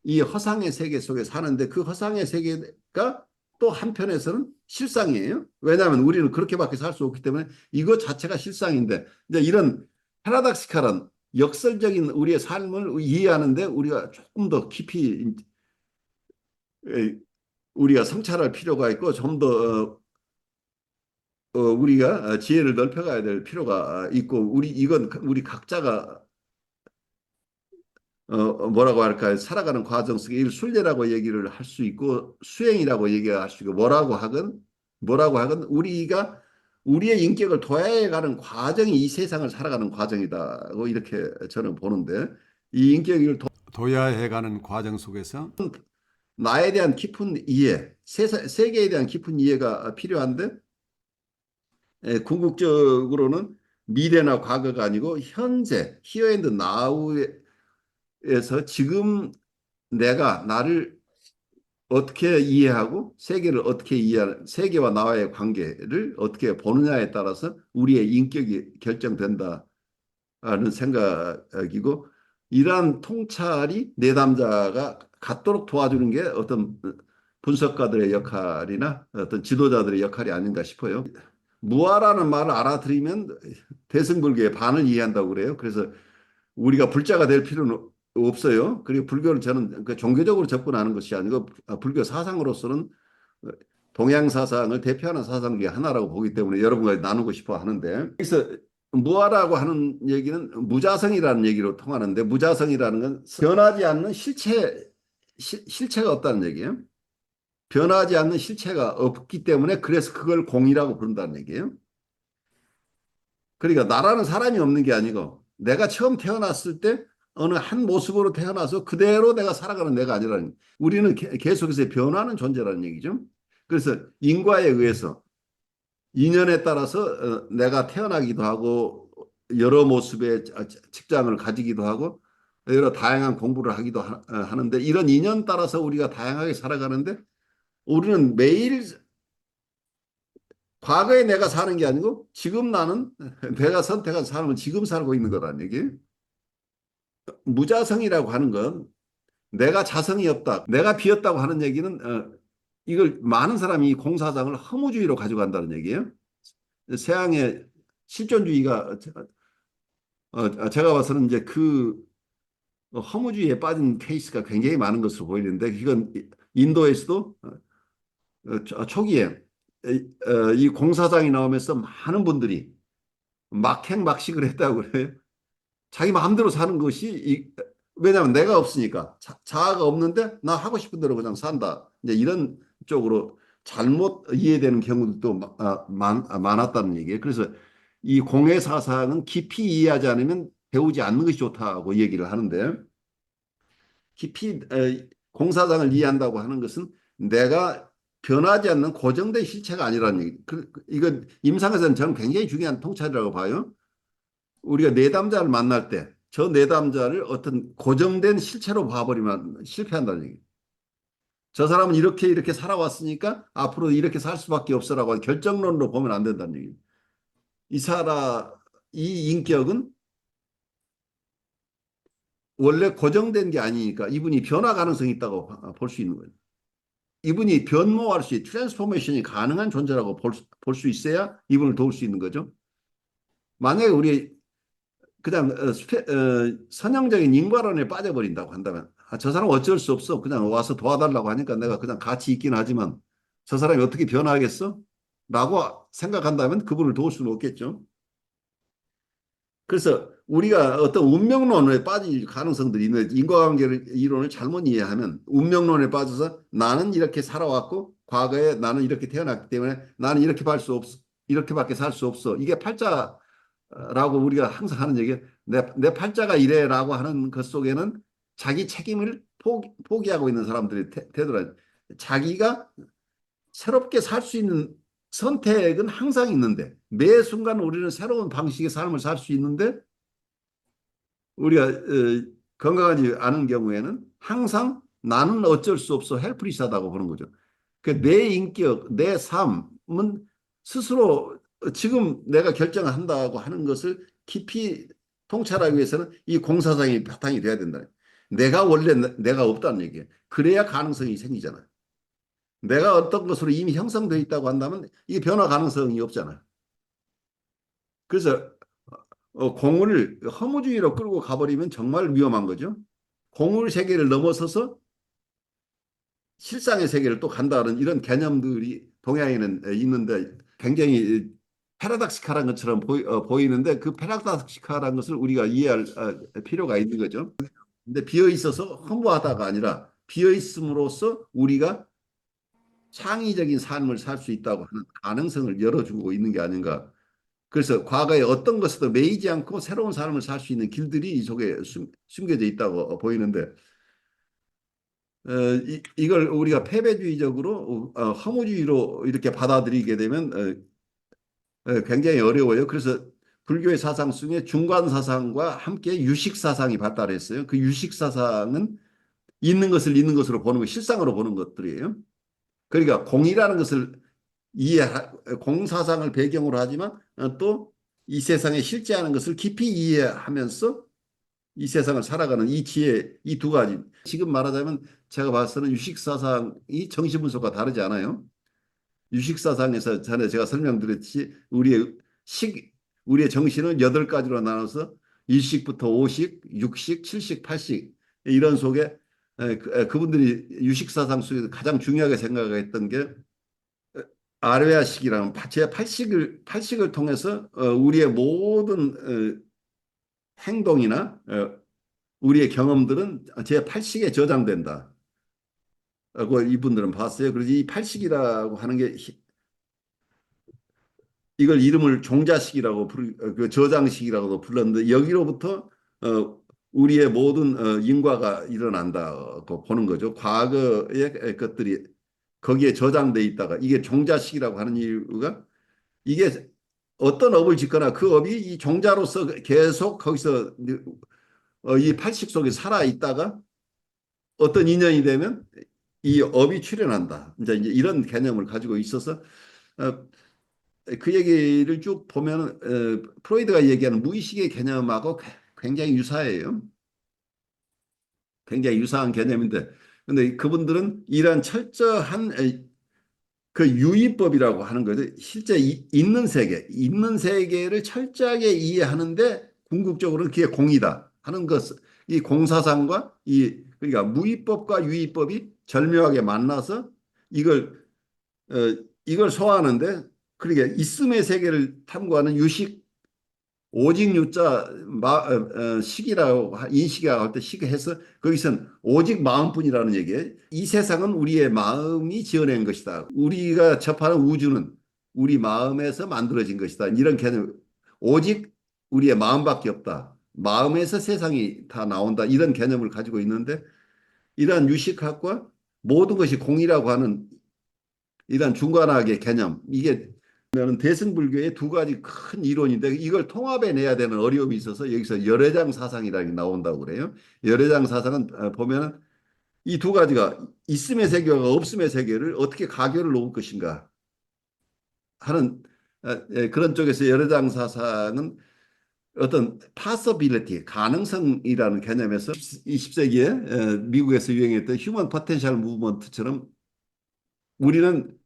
이 허상의 세계 속에 사는데 그 허상의 세계가 또 한편에서는 실상이에요. 왜냐하면 우리는 그렇게밖에 살 수 없기 때문에 이것 자체가 실상인데 이제 이런 파라닥시칼한 역설적인 우리의 삶을 이해하는데 우리가 조금 더 깊이 우리가 성찰할 필요가 있고 좀더 우리가 지혜를 넓혀가야 될 필요가 있고 이건 우리 각자가 뭐라고 할까요? 살아가는 과정 속에 이 순례라고 얘기를 할 수 있고 수행이라고 얘기할 수 있고 뭐라고 하건 우리가 우리의 인격을 도야해가는 과정이 이 세상을 살아가는 과정이다고 이렇게 저는 보는데 이 인격을 도야해가는 과정 속에서 나에 대한 깊은 이해, 세계에 대한 깊은 이해가 필요한데 궁극적으로는 미래나 과거가 아니고 현재, here and now에서 지금 내가 나를 어떻게 이해하고 세계를 어떻게 이해하는 세계와 나와의 관계를 어떻게 보느냐에 따라서 우리의 인격이 결정된다는 생각이고 이러한 통찰이 내담자가 갖도록 도와주는 게 어떤 분석가들의 역할이나 어떤 지도자들의 역할이 아닌가 싶어요. 무아라는 말을 알아들으면 대승불교의 반을 이해한다고 그래요. 그래서 우리가 불자가 될 필요는 없어요. 그리고 불교는 저는 그 종교적으로 접근하는 것이 아니고 불교 사상으로서는 동양 사상을 대표하는 사상 중에 하나라고 보기 때문에 여러분과 나누고 싶어 하는데 그래서 무아라고 하는 얘기는 무자성이라는 얘기로 통하는데 무자성이라는 건 변하지 않는 실체가 없다는 얘기예요. 변하지 않는 실체가 없기 때문에 그래서 그걸 공이라고 부른다는 얘기예요. 그러니까 나라는 사람이 없는 게 아니고 내가 처음 태어났을 때 어느 한 모습으로 태어나서 그대로 내가 살아가는 내가 아니라는 우리는 계속해서 변하는 존재라는 얘기죠. 그래서 인과에 의해서 인연에 따라서 내가 태어나기도 하고 여러 모습의 직장을 가지기도 하고 여러 다양한 공부를 하기도 하는데 이런 인연 따라서 우리가 다양하게 살아가는데 우리는 매일 과거에 내가 사는 게 아니고 지금 나는 내가 선택한 삶을 지금 살고 있는 거란 얘기예요. 무자성이라고 하는 건 내가 자성이 없다. 내가 비었다고 하는 얘기는 이걸 많은 사람이 공사장을 허무주의로 가져간다는 얘기예요. 서양의 실존주의가 제가 봐서는 이제 그 허무주의에 빠진 케이스가 굉장히 많은 것으로 보이는데 이건 인도에서도 초기에 이 공사장이 나오면서 많은 분들이 막행막식을 했다고 그래요. 자기 마음대로 사는 것이 왜냐하면 내가 없으니까 자아가 없는데 나 하고 싶은 대로 그냥 산다. 이제 이런 쪽으로 잘못 이해되는 경우도 많았다는 얘기예요. 그래서 이 공의 사상은 깊이 이해하지 않으면 배우지 않는 것이 좋다고 얘기를 하는데 깊이 공사장을 이해한다고 하는 것은 내가 변하지 않는 고정된 실체가 아니라는 얘기. 이거 임상에서는 저는 굉장히 중요한 통찰이라고 봐요. 우리가 내담자를 만날 때 저 내담자를 어떤 고정된 실체로 봐버리면 실패한다는 얘기. 저 사람은 이렇게 이렇게 살아왔으니까 앞으로 이렇게 살 수밖에 없어라고 결정론으로 보면 안 된다는 얘기. 이 사람, 이 인격은 원래 고정된 게 아니니까 이분이 변화 가능성이 있다고 볼 수 있는 거예요. 이분이 변모할 수, 트랜스포메이션이 가능한 존재라고 볼 수 있어야 이분을 도울 수 있는 거죠. 만약에 우리 그냥 선형적인 인과론에 빠져버린다고 한다면 저 사람 어쩔 수 없어. 그냥 와서 도와달라고 하니까 내가 그냥 같이 있긴 하지만 저 사람이 어떻게 변화하겠어? 라고 생각한다면 그분을 도울 수는 없겠죠. 그래서 우리가 어떤 운명론에 빠질 가능성들이 있는 인과관계 이론을 잘못 이해하면 운명론에 빠져서 나는 이렇게 살아왔고 과거에 나는 이렇게 태어났기 때문에 나는 이렇게 살 수 없어. 이렇게밖에 살 수 없어. 이게 팔자라고 우리가 항상 하는 얘기. 내 팔자가 이래라고 하는 것 속에는 자기 책임을 포기하고 있는 사람들이 되더라. 자기가 새롭게 살 수 있는 선택은 항상 있는데 매 순간 우리는 새로운 방식의 삶을 살 수 있는데 우리가 건강하지 않은 경우에는 항상 나는 어쩔 수 없어 헬플리스하다고 보는 거죠. 내 인격, 내 삶은 스스로 지금 내가 결정한다고 하는 것을 깊이 통찰하기 위해서는 이 공사장이 바탕이 돼야 된다. 내가 원래 내가 없다는 얘기예요. 그래야 가능성이 생기잖아요. 내가 어떤 것으로 이미 형성되어 있다고 한다면 이게 변화 가능성이 없잖아요. 그래서 공을 허무주의로 끌고 가버리면 정말 위험한 거죠. 공을 세계를 넘어서서 실상의 세계를 또 간다는 이런 개념들이 동양에는 있는데 굉장히 패러닥시칼한 것처럼 보이는데 그 패러닥시칼한 것을 우리가 이해할 필요가 있는 거죠. 근데 비어 있어서 허무하다가 아니라 비어 있음으로써 우리가 창의적인 삶을 살 수 있다고 하는 가능성을 열어주고 있는 게 아닌가. 그래서 과거에 어떤 것에도 매이지 않고 새로운 삶을 살 수 있는 길들이 이 속에 숨겨져 있다고 보이는데 이걸 우리가 패배주의적으로 허무주의로 이렇게 받아들이게 되면 굉장히 어려워요. 그래서 불교의 사상 중에 중간 사상과 함께 유식 사상이 발달했어요. 그 유식 사상은 있는 것을 있는 것으로 보는 것, 실상으로 보는 것들이에요. 그러니까 공이라는 것을 공사상을 배경으로 하지만 또 이 세상에 실제하는 것을 깊이 이해하면서 이 세상을 살아가는 이 지혜, 이 두 가지. 지금 말하자면 제가 봐서는 유식사상이 정신분석과 다르지 않아요. 유식사상에서 전에 제가 설명드렸듯이 우리의 정신은 여덟 가지로 나눠서 일식부터 오식, 육식, 칠식, 팔식 이런 속에 그분들이 유식사상 속에서 가장 중요하게 생각했던 게 아르야식이라는 팔식을 통해서 우리의 모든 행동이나 우리의 경험들은 제 팔식에 저장된다. 라고 이분들은 봤어요. 그래서 이 팔식이라고 하는 게 이걸 이름을 종자식이라고 그 저장식이라고도 불렀는데 여기로부터 우리의 모든 인과가 일어난다고 보는 거죠. 과거의 것들이 거기에 저장돼 있다가 이게 종자식이라고 하는 이유가 이게 어떤 업을 짓거나 그 업이 이 종자로서 계속 거기서 이 팔식 속에 살아 있다가 어떤 인연이 되면 이 업이 출현한다. 이제 이런 개념을 가지고 있어서 어, 그 얘기를 쭉 보면 프로이드가 얘기하는 무의식의 개념하고 굉장히 유사해요. 굉장히 유사한 개념인데 근데 그분들은 이러한 철저한 그 유의법이라고 하는 거죠. 실제 있는 세계를 철저하게 이해하는데 궁극적으로는 그게 공이다 하는 것, 이 공사상과 그러니까 무의법과 유의법이 절묘하게 만나서 이걸 어, 이걸 소화하는데 그러게 있음의 세계를 탐구하는 유식 오직 유자 식이라고 인식이라고 할 때 식해서 거기선 오직 마음뿐이라는 얘기예요. 이 세상은 우리의 마음이 지어낸 것이다. 우리가 접하는 우주는 우리 마음에서 만들어진 것이다. 이런 개념. 오직 우리의 마음밖에 없다. 마음에서 세상이 다 나온다. 이런 개념을 가지고 있는데 이러한 유식학과 모든 것이 공이라고 하는 이러한 중간학의 개념, 이게 는 대승불교의 두 가지 큰 이론인데 이걸 통합해내야 되는 어려움이 있어서 여기서 열애장 사상이라는 게 나온다고 그래요. 열애장 사상은 보면은 이 두 가지가 있음의 세계와 없음의 세계를 어떻게 가교를 놓을 것인가 하는 그런 쪽에서 열애장 사상은 어떤 possibility, 가능성이라는 개념에서 20세기에 미국에서 유행했던 휴먼 포텐셜 무브먼트처럼 우리는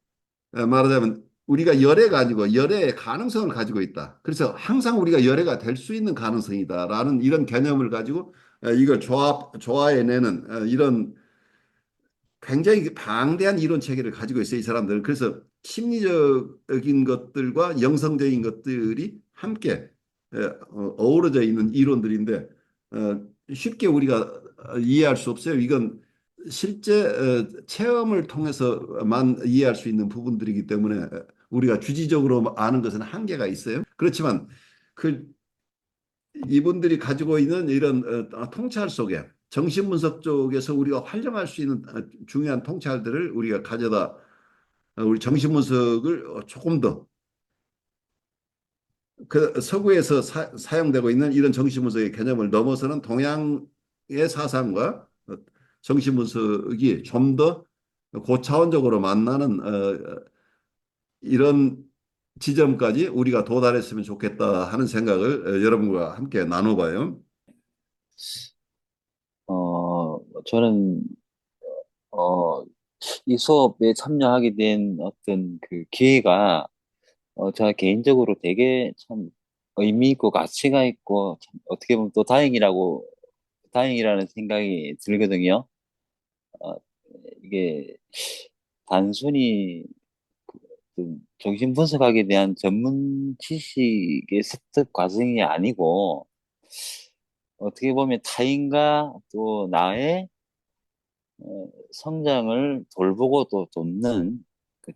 말하자면 우리가 열애가 아니고 열애의 가능성을 가지고 있다. 그래서 항상 우리가 열애가 될 수 있는 가능성이다라는 이런 개념을 가지고 이걸 조화해내는 이런 굉장히 방대한 이론 체계를 가지고 있어요, 이 사람들은. 그래서 심리적인 것들과 영성적인 것들이 함께 어우러져 있는 이론들인데 쉽게 우리가 이해할 수 없어요. 이건 실제 체험을 통해서만 이해할 수 있는 부분들이기 때문에 우리가 주지적으로 아는 것은 한계가 있어요. 그렇지만 그 이분들이 가지고 있는 이런 통찰 속에 정신분석 쪽에서 우리가 활용할 수 있는 중요한 통찰들을 우리가 가져다 우리 정신분석을 조금 더 그 서구에서 사용되고 있는 이런 정신분석의 개념을 넘어서는 동양의 사상과 정신분석이 좀 더 고차원적으로 만나는 이런 지점까지 우리가 도달했으면 좋겠다 하는 생각을 여러분과 함께 나눠봐요. 저는, 어, 이 수업에 참여하게 된 어떤 그 기회가, 제가 개인적으로 되게 참 의미 있고 가치가 있고, 참 어떻게 보면 또 다행이라는 생각이 들거든요. 어, 이게 단순히 그 정신분석학에 대한 전문 지식의 습득 과정이 아니고, 어떻게 보면 타인과 또 나의 성장을 돌보고 또 돕는 그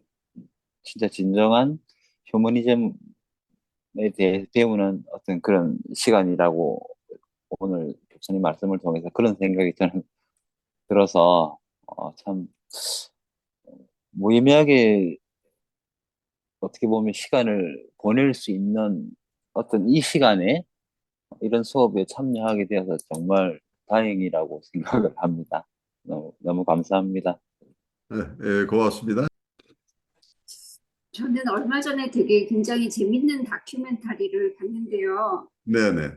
진짜 진정한 휴머니즘에 대해 배우는 어떤 그런 시간이라고 오늘 교수님 말씀을 통해서 그런 생각이 저는 들어서 참 무의미하게 어떻게 보면 시간을 보낼 수 있는 어떤 이 시간에 이런 수업에 참여하게 되어서 정말 다행이라고 생각을 합니다. 너무 감사합니다. 네, 고맙습니다. 저는 얼마 전에 되게 굉장히 재밌는 다큐멘터리를 봤는데요. 네네.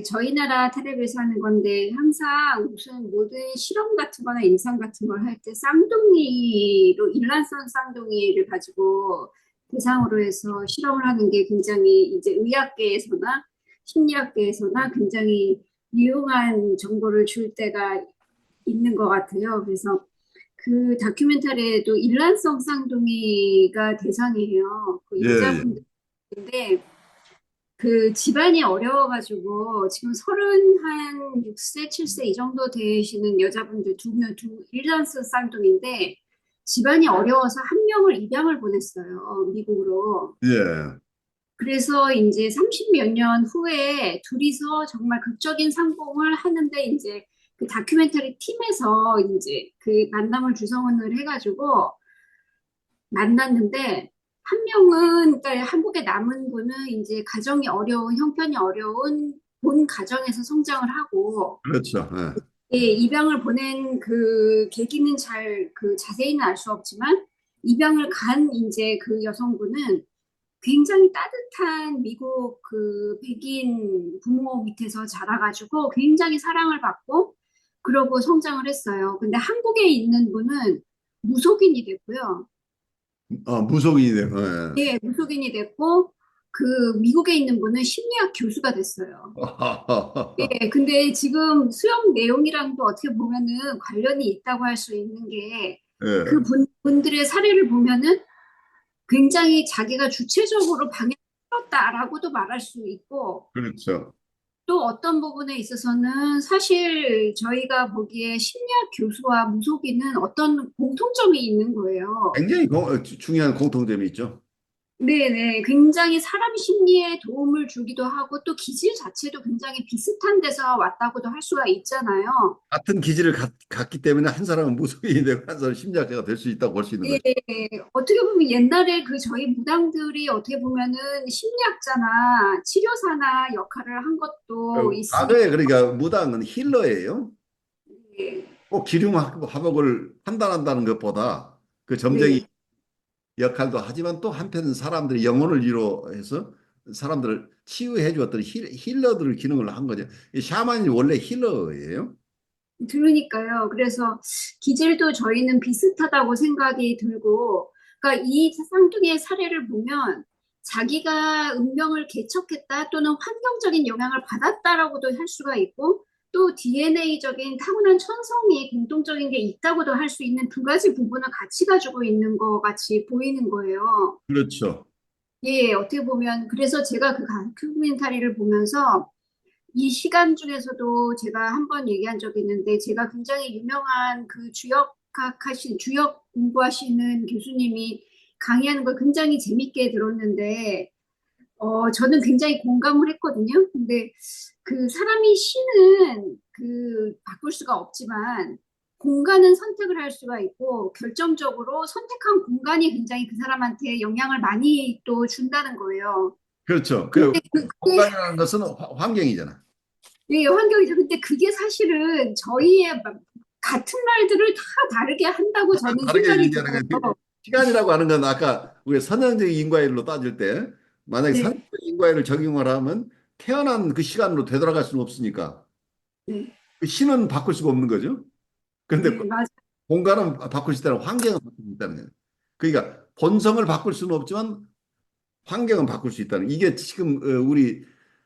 저희 나라 텔레비에서 하는 건데 항상 무슨 모든 실험 같은 거나 임상 같은 걸 할 때 쌍둥이로 일란성 쌍둥이를 가지고 대상으로 해서 실험을 하는 게 굉장히 이제 의학계에서나 심리학계에서나 굉장히 유용한 정보를 줄 때가 있는 것 같아요. 그래서 그 다큐멘터리에도 일란성 쌍둥이가 대상이에요. 그 예, 예. 여자분들인데 그 집안이 어려워가지고 지금 36세, 7세 이 정도 되시는 여자분들 일란성 쌍둥이인데 집안이 어려워서 한 명을 입양을 보냈어요. 미국으로. 예. 그래서 이제 30몇 년 후에 둘이서 정말 극적인 상봉을 하는데 이제 그 다큐멘터리 팀에서 이제 그 만남을 주선을 해가지고 만났는데 한 명은 그러니까 한국에 남은 분은 이제 가정이 어려운 형편이 어려운 본 가정에서 성장을 하고 그렇죠. 예. 예, 입양을 보낸 그 계기는 잘 그 자세히는 알 수 없지만 입양을 간 이제 그 여성분은 굉장히 따뜻한 미국 그 백인 부모 밑에서 자라가지고 굉장히 사랑을 받고 그러고 성장을 했어요. 근데 한국에 있는 분은 무속인이 됐고요. 무속인이네요. 예. 예, 무속인이 됐고 그 미국에 있는 분은 심리학 교수가 됐어요. 예, 근데 지금 수업 내용이랑도 어떻게 보면은 관련이 있다고 할 수 있는 게 그 예. 분들의 사례를 보면은 굉장히 자기가 주체적으로 방해했다라고도 말할 수 있고 그렇죠. 또 어떤 부분에 있어서는 사실 저희가 보기에 심리학 교수와 무속인은 어떤 공통점이 있는 거예요. 굉장히 중요한 공통점이 있죠. 네네. 굉장히 사람 심리에 도움을 주기도 하고 또 기질 자체도 굉장히 비슷한 데서 왔다고도 할 수가 있잖아요. 같은 기질을 갖기 때문에 한 사람은 무속인이 되고 한 사람은 심리학자가 될 수 있다고 볼 수 있는 예, 거죠. 어떻게 보면 옛날에 그 저희 무당들이 어떻게 보면은 심리학자나 치료사나 역할을 한 것도 있으니까. 과거에 그러니까 무당은 힐러예요. 예. 꼭 기륭 화복을 판단한다는 것보다 그 점쟁이 네. 역할도 하지만 또 한편은 사람들이 영혼을 위로해서 사람들을 치유해 주었던 힐러들의 기능을 한 거죠. 이 샤만이 원래 힐러예요. 들으니까요. 그래서 기질도 저희는 비슷하다고 생각이 들고, 그러니까 이 쌍둥이의 사례를 보면 자기가 운명을 개척했다 또는 환경적인 영향을 받았다라고도 할 수가 있고, 또 DNA적인 타고난 천성이 공통적인 게 있다고도 할 수 있는 두 가지 부분을 같이 가지고 있는 것 같이 보이는 거예요. 그렇죠. 예, 어떻게 보면, 그래서 제가 그 다큐멘터리를 보면서 이 시간 중에서도 제가 한번 얘기한 적이 있는데 제가 굉장히 유명한 그 주역 공부하시는 교수님이 강의하는 걸 굉장히 재밌게 들었는데 저는 굉장히 공감을 했거든요. 근데 그 사람이 신은 그 바꿀 수가 없지만 공간은 선택을 할 수가 있고 결정적으로 선택한 공간이 굉장히 그 사람한테 영향을 많이 또 준다는 거예요. 그렇죠. 그 근데 그게 공간이라는 것은 환경이잖아. 예, 환경이죠. 근데 그게 사실은 저희의 같은 말들을 다 다르게 한다고 저는 다르게 생각이 얘기하는 들어요. 게 시간이라고 하는 건 아까 우리 선형적인 인과율로 따질 때 만약에 네, 선형적인 인과율을 적용을 하면 태어난 그 시간으로 되돌아갈 수는 없으니까 네, 그 신은 바꿀 수가 없는 거죠. 그런데 네, 맞아요. 공간은 바꿀 수 있다는 환경은 바꿀 수 있다는 거예요. 그러니까 본성을 바꿀 수는 없지만 환경은 바꿀 수 있다는 이게 지금 우리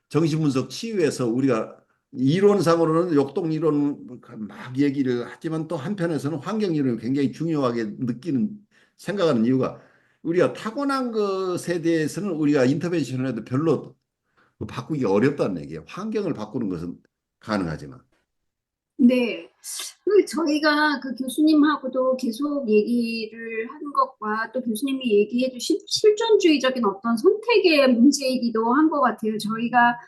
정신분석 치유에서 우리가 이론상으로는 역동 이론 막 얘기를 하지만 또 한편에서는 환경 이론을 굉장히 중요하게 느끼는 생각하는 이유가 우리가 타고난 것에 대해서는 우리가 인터벤션을 해도 별로 바꾸기 어렵다는 얘기예요. 환경을 바꾸는 것은 가능하지만. 네. 그 저희가 그 교수님하고도 계속 얘기를 한 것과 또 교수님이 얘기해 주신 실존주의적인 어떤 선택의 문제이기도 한 것 같아요. 저희가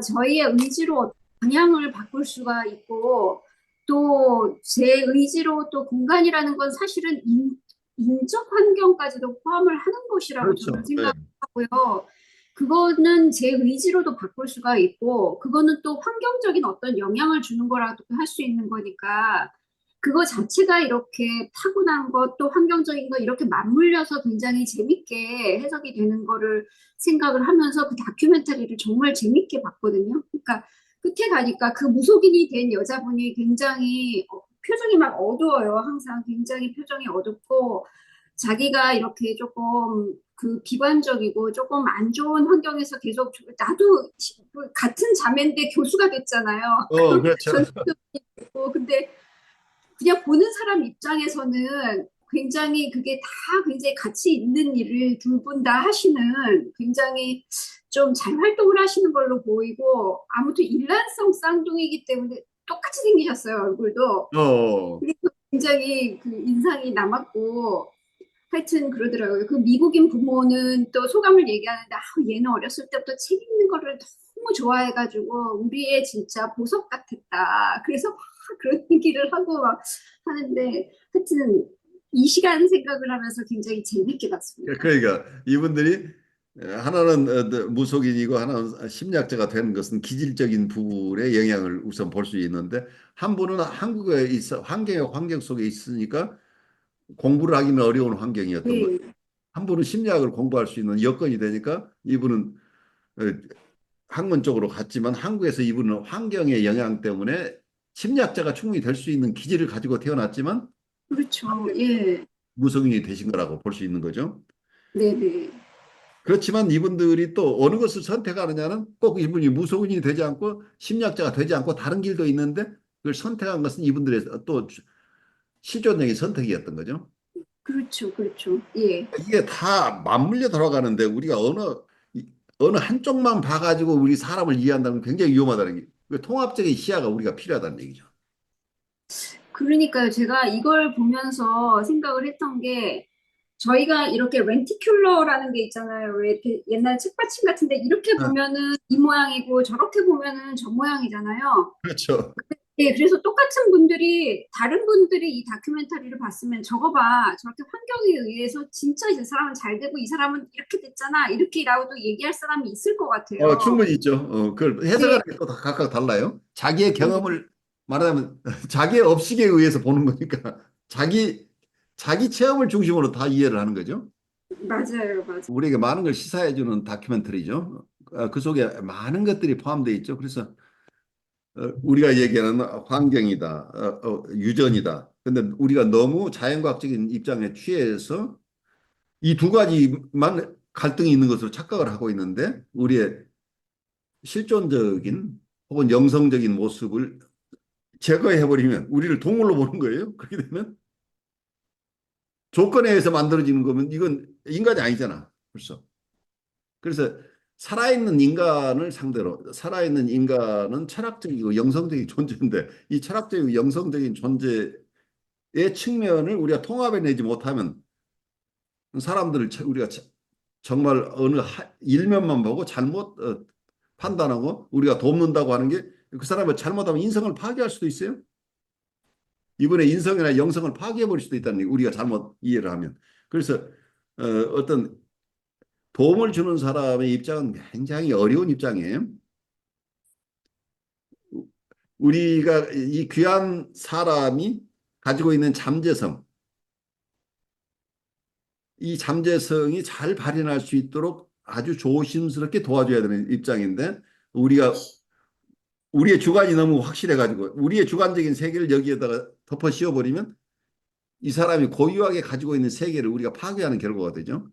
저희의 의지로 방향을 바꿀 수가 있고, 또 제 의지로 또 공간이라는 건 사실은 인적 환경까지도 포함을 하는 것이라고 저는 그렇죠. 네. 생각하고요. 그거는 제 의지로도 바꿀 수가 있고, 그거는 또 환경적인 어떤 영향을 주는 거라도 할 수 있는 거니까, 그거 자체가 이렇게 타고난 것, 또 환경적인 거 이렇게 맞물려서 굉장히 재밌게 해석이 되는 거를 생각을 하면서 그 다큐멘터리를 정말 재밌게 봤거든요. 그러니까 끝에 가니까 그 무속인이 된 여자분이 굉장히 표정이 막 어두워요. 항상 굉장히 표정이 어둡고 자기가 이렇게 조금 그 비관적이고 조금 안 좋은 환경에서 계속 나도 그 같은 자매인데 교수가 됐잖아요. 그렇죠. 전생도 있고 근데 그냥 보는 사람 입장에서는 굉장히 그게 다 굉장히 가치 있는 일을 두 분 다 하시는 굉장히 좀 잘 활동을 하시는 걸로 보이고 아무튼 일란성 쌍둥이기 때문에 똑같이 생기셨어요, 얼굴도. 어, 그래서 굉장히 그 인상이 남았고 하여튼 그러더라고요. 그 미국인 부모는 또 소감을 얘기하는데 얘는 어렸을 때부터 책 읽는 거를 너무 좋아해가지고 우리 애 진짜 보석 같았다. 그래서 막 그런 얘기를 하고 막 하는데 하여튼 이 시간 생각을 하면서 굉장히 재밌게 봤습니다. 그러니까 이분들이 하나는 무속인이고 하나는 심리학자가 되는 것은 기질적인 부분의 영향을 우선 볼 수 있는데 한 분은 한국에 있어 환경 속에 있으니까 공부를 하기는 어려운 환경이었던 거. 네, 한 분은 심리학을 공부할 수 있는 여건이 되니까 이분은 어, 학문 쪽으로 갔지만 한국에서 이분은 환경의 영향 때문에 심리학자가 충분히 될 수 있는 기질을 가지고 태어났지만 그렇죠. 예, 무속인이 되신 거라고 볼 수 있는 거죠. 네, 네. 그렇지만 이분들이 또 어느 것을 선택하느냐는 꼭 이분이 무속인이 되지 않고 심리학자가 되지 않고 다른 길도 있는데 그걸 선택한 것은 이분들의 또 실존적인 선택이었던 거죠. 그렇죠, 그렇죠. 예. 이게 다 맞물려 들어가는데 우리가 어느 한쪽만 봐가지고 우리 사람을 이해한다면 굉장히 위험하다는 게 그 통합적인 시야가 우리가 필요하다는 얘기죠. 그러니까요. 제가 이걸 보면서 생각을 했던 게 저희가 이렇게 렌티큘러라는 게 있잖아요. 왜 이렇게 옛날 책받침 같은데 이렇게 아, 보면은 이 모양이고 저렇게 보면은 저 모양이잖아요. 그렇죠. 네, 그래서 똑같은 분들이, 다른 분들이 이 다큐멘터리를 봤으면 저거 봐. 저렇게 환경에 의해서 진짜 이 사람은 잘 되고 이 사람은 이렇게 됐잖아. 이렇게라도 얘기할 사람이 있을 것 같아요. 충분히 있죠. 그걸 네, 해석하는 게 또 각각 달라요. 자기의 네, 경험을 말하자면 자기의 업식에 의해서 보는 거니까 자기 체험을 중심으로 다 이해를 하는 거죠. 맞아요, 맞아요. 우리에게 많은 걸 시사해주는 다큐멘터리죠. 그 속에 많은 것들이 포함되어 있죠. 그래서 우리가 얘기하는 환경이다, 유전이다. 근데 우리가 너무 자연과학적인 입장에 취해서 이 두 가지만 갈등이 있는 것으로 착각을 하고 있는데 우리의 실존적인 혹은 영성적인 모습을 제거해버리면 우리를 동물로 보는 거예요. 그렇게 되면 조건에 의해서 만들어지는 거면 이건 인간이 아니잖아. 벌써. 그래서 살아있는 인간을 상대로 살아있는 인간은 철학적이고 영성적인 존재인데 이 철학적이고 영성적인 존재의 측면을 우리가 통합해내지 못하면 사람들을 우리가 정말 어느 일면만 보고 잘못 판단하고 우리가 돕는다고 하는 게 그 사람을 잘못하면 인성을 파괴할 수도 있어요. 이번에 인성이나 영성을 파괴해버릴 수도 있다는 게 우리가 잘못 이해를 하면. 그래서 어떤 도움을 주는 사람의 입장은 굉장히 어려운 입장이에요. 우리가 이 귀한 사람이 가지고 있는 잠재성, 이 잠재성이 잘 발현할 수 있도록 아주 조심스럽게 도와줘야 되는 입장인데 우리가 우리의 주관이 너무 확실해가지고 우리의 주관적인 세계를 여기에다가 덮어 씌워버리면 이 사람이 고유하게 가지고 있는 세계를 우리가 파괴하는 결과가 되죠.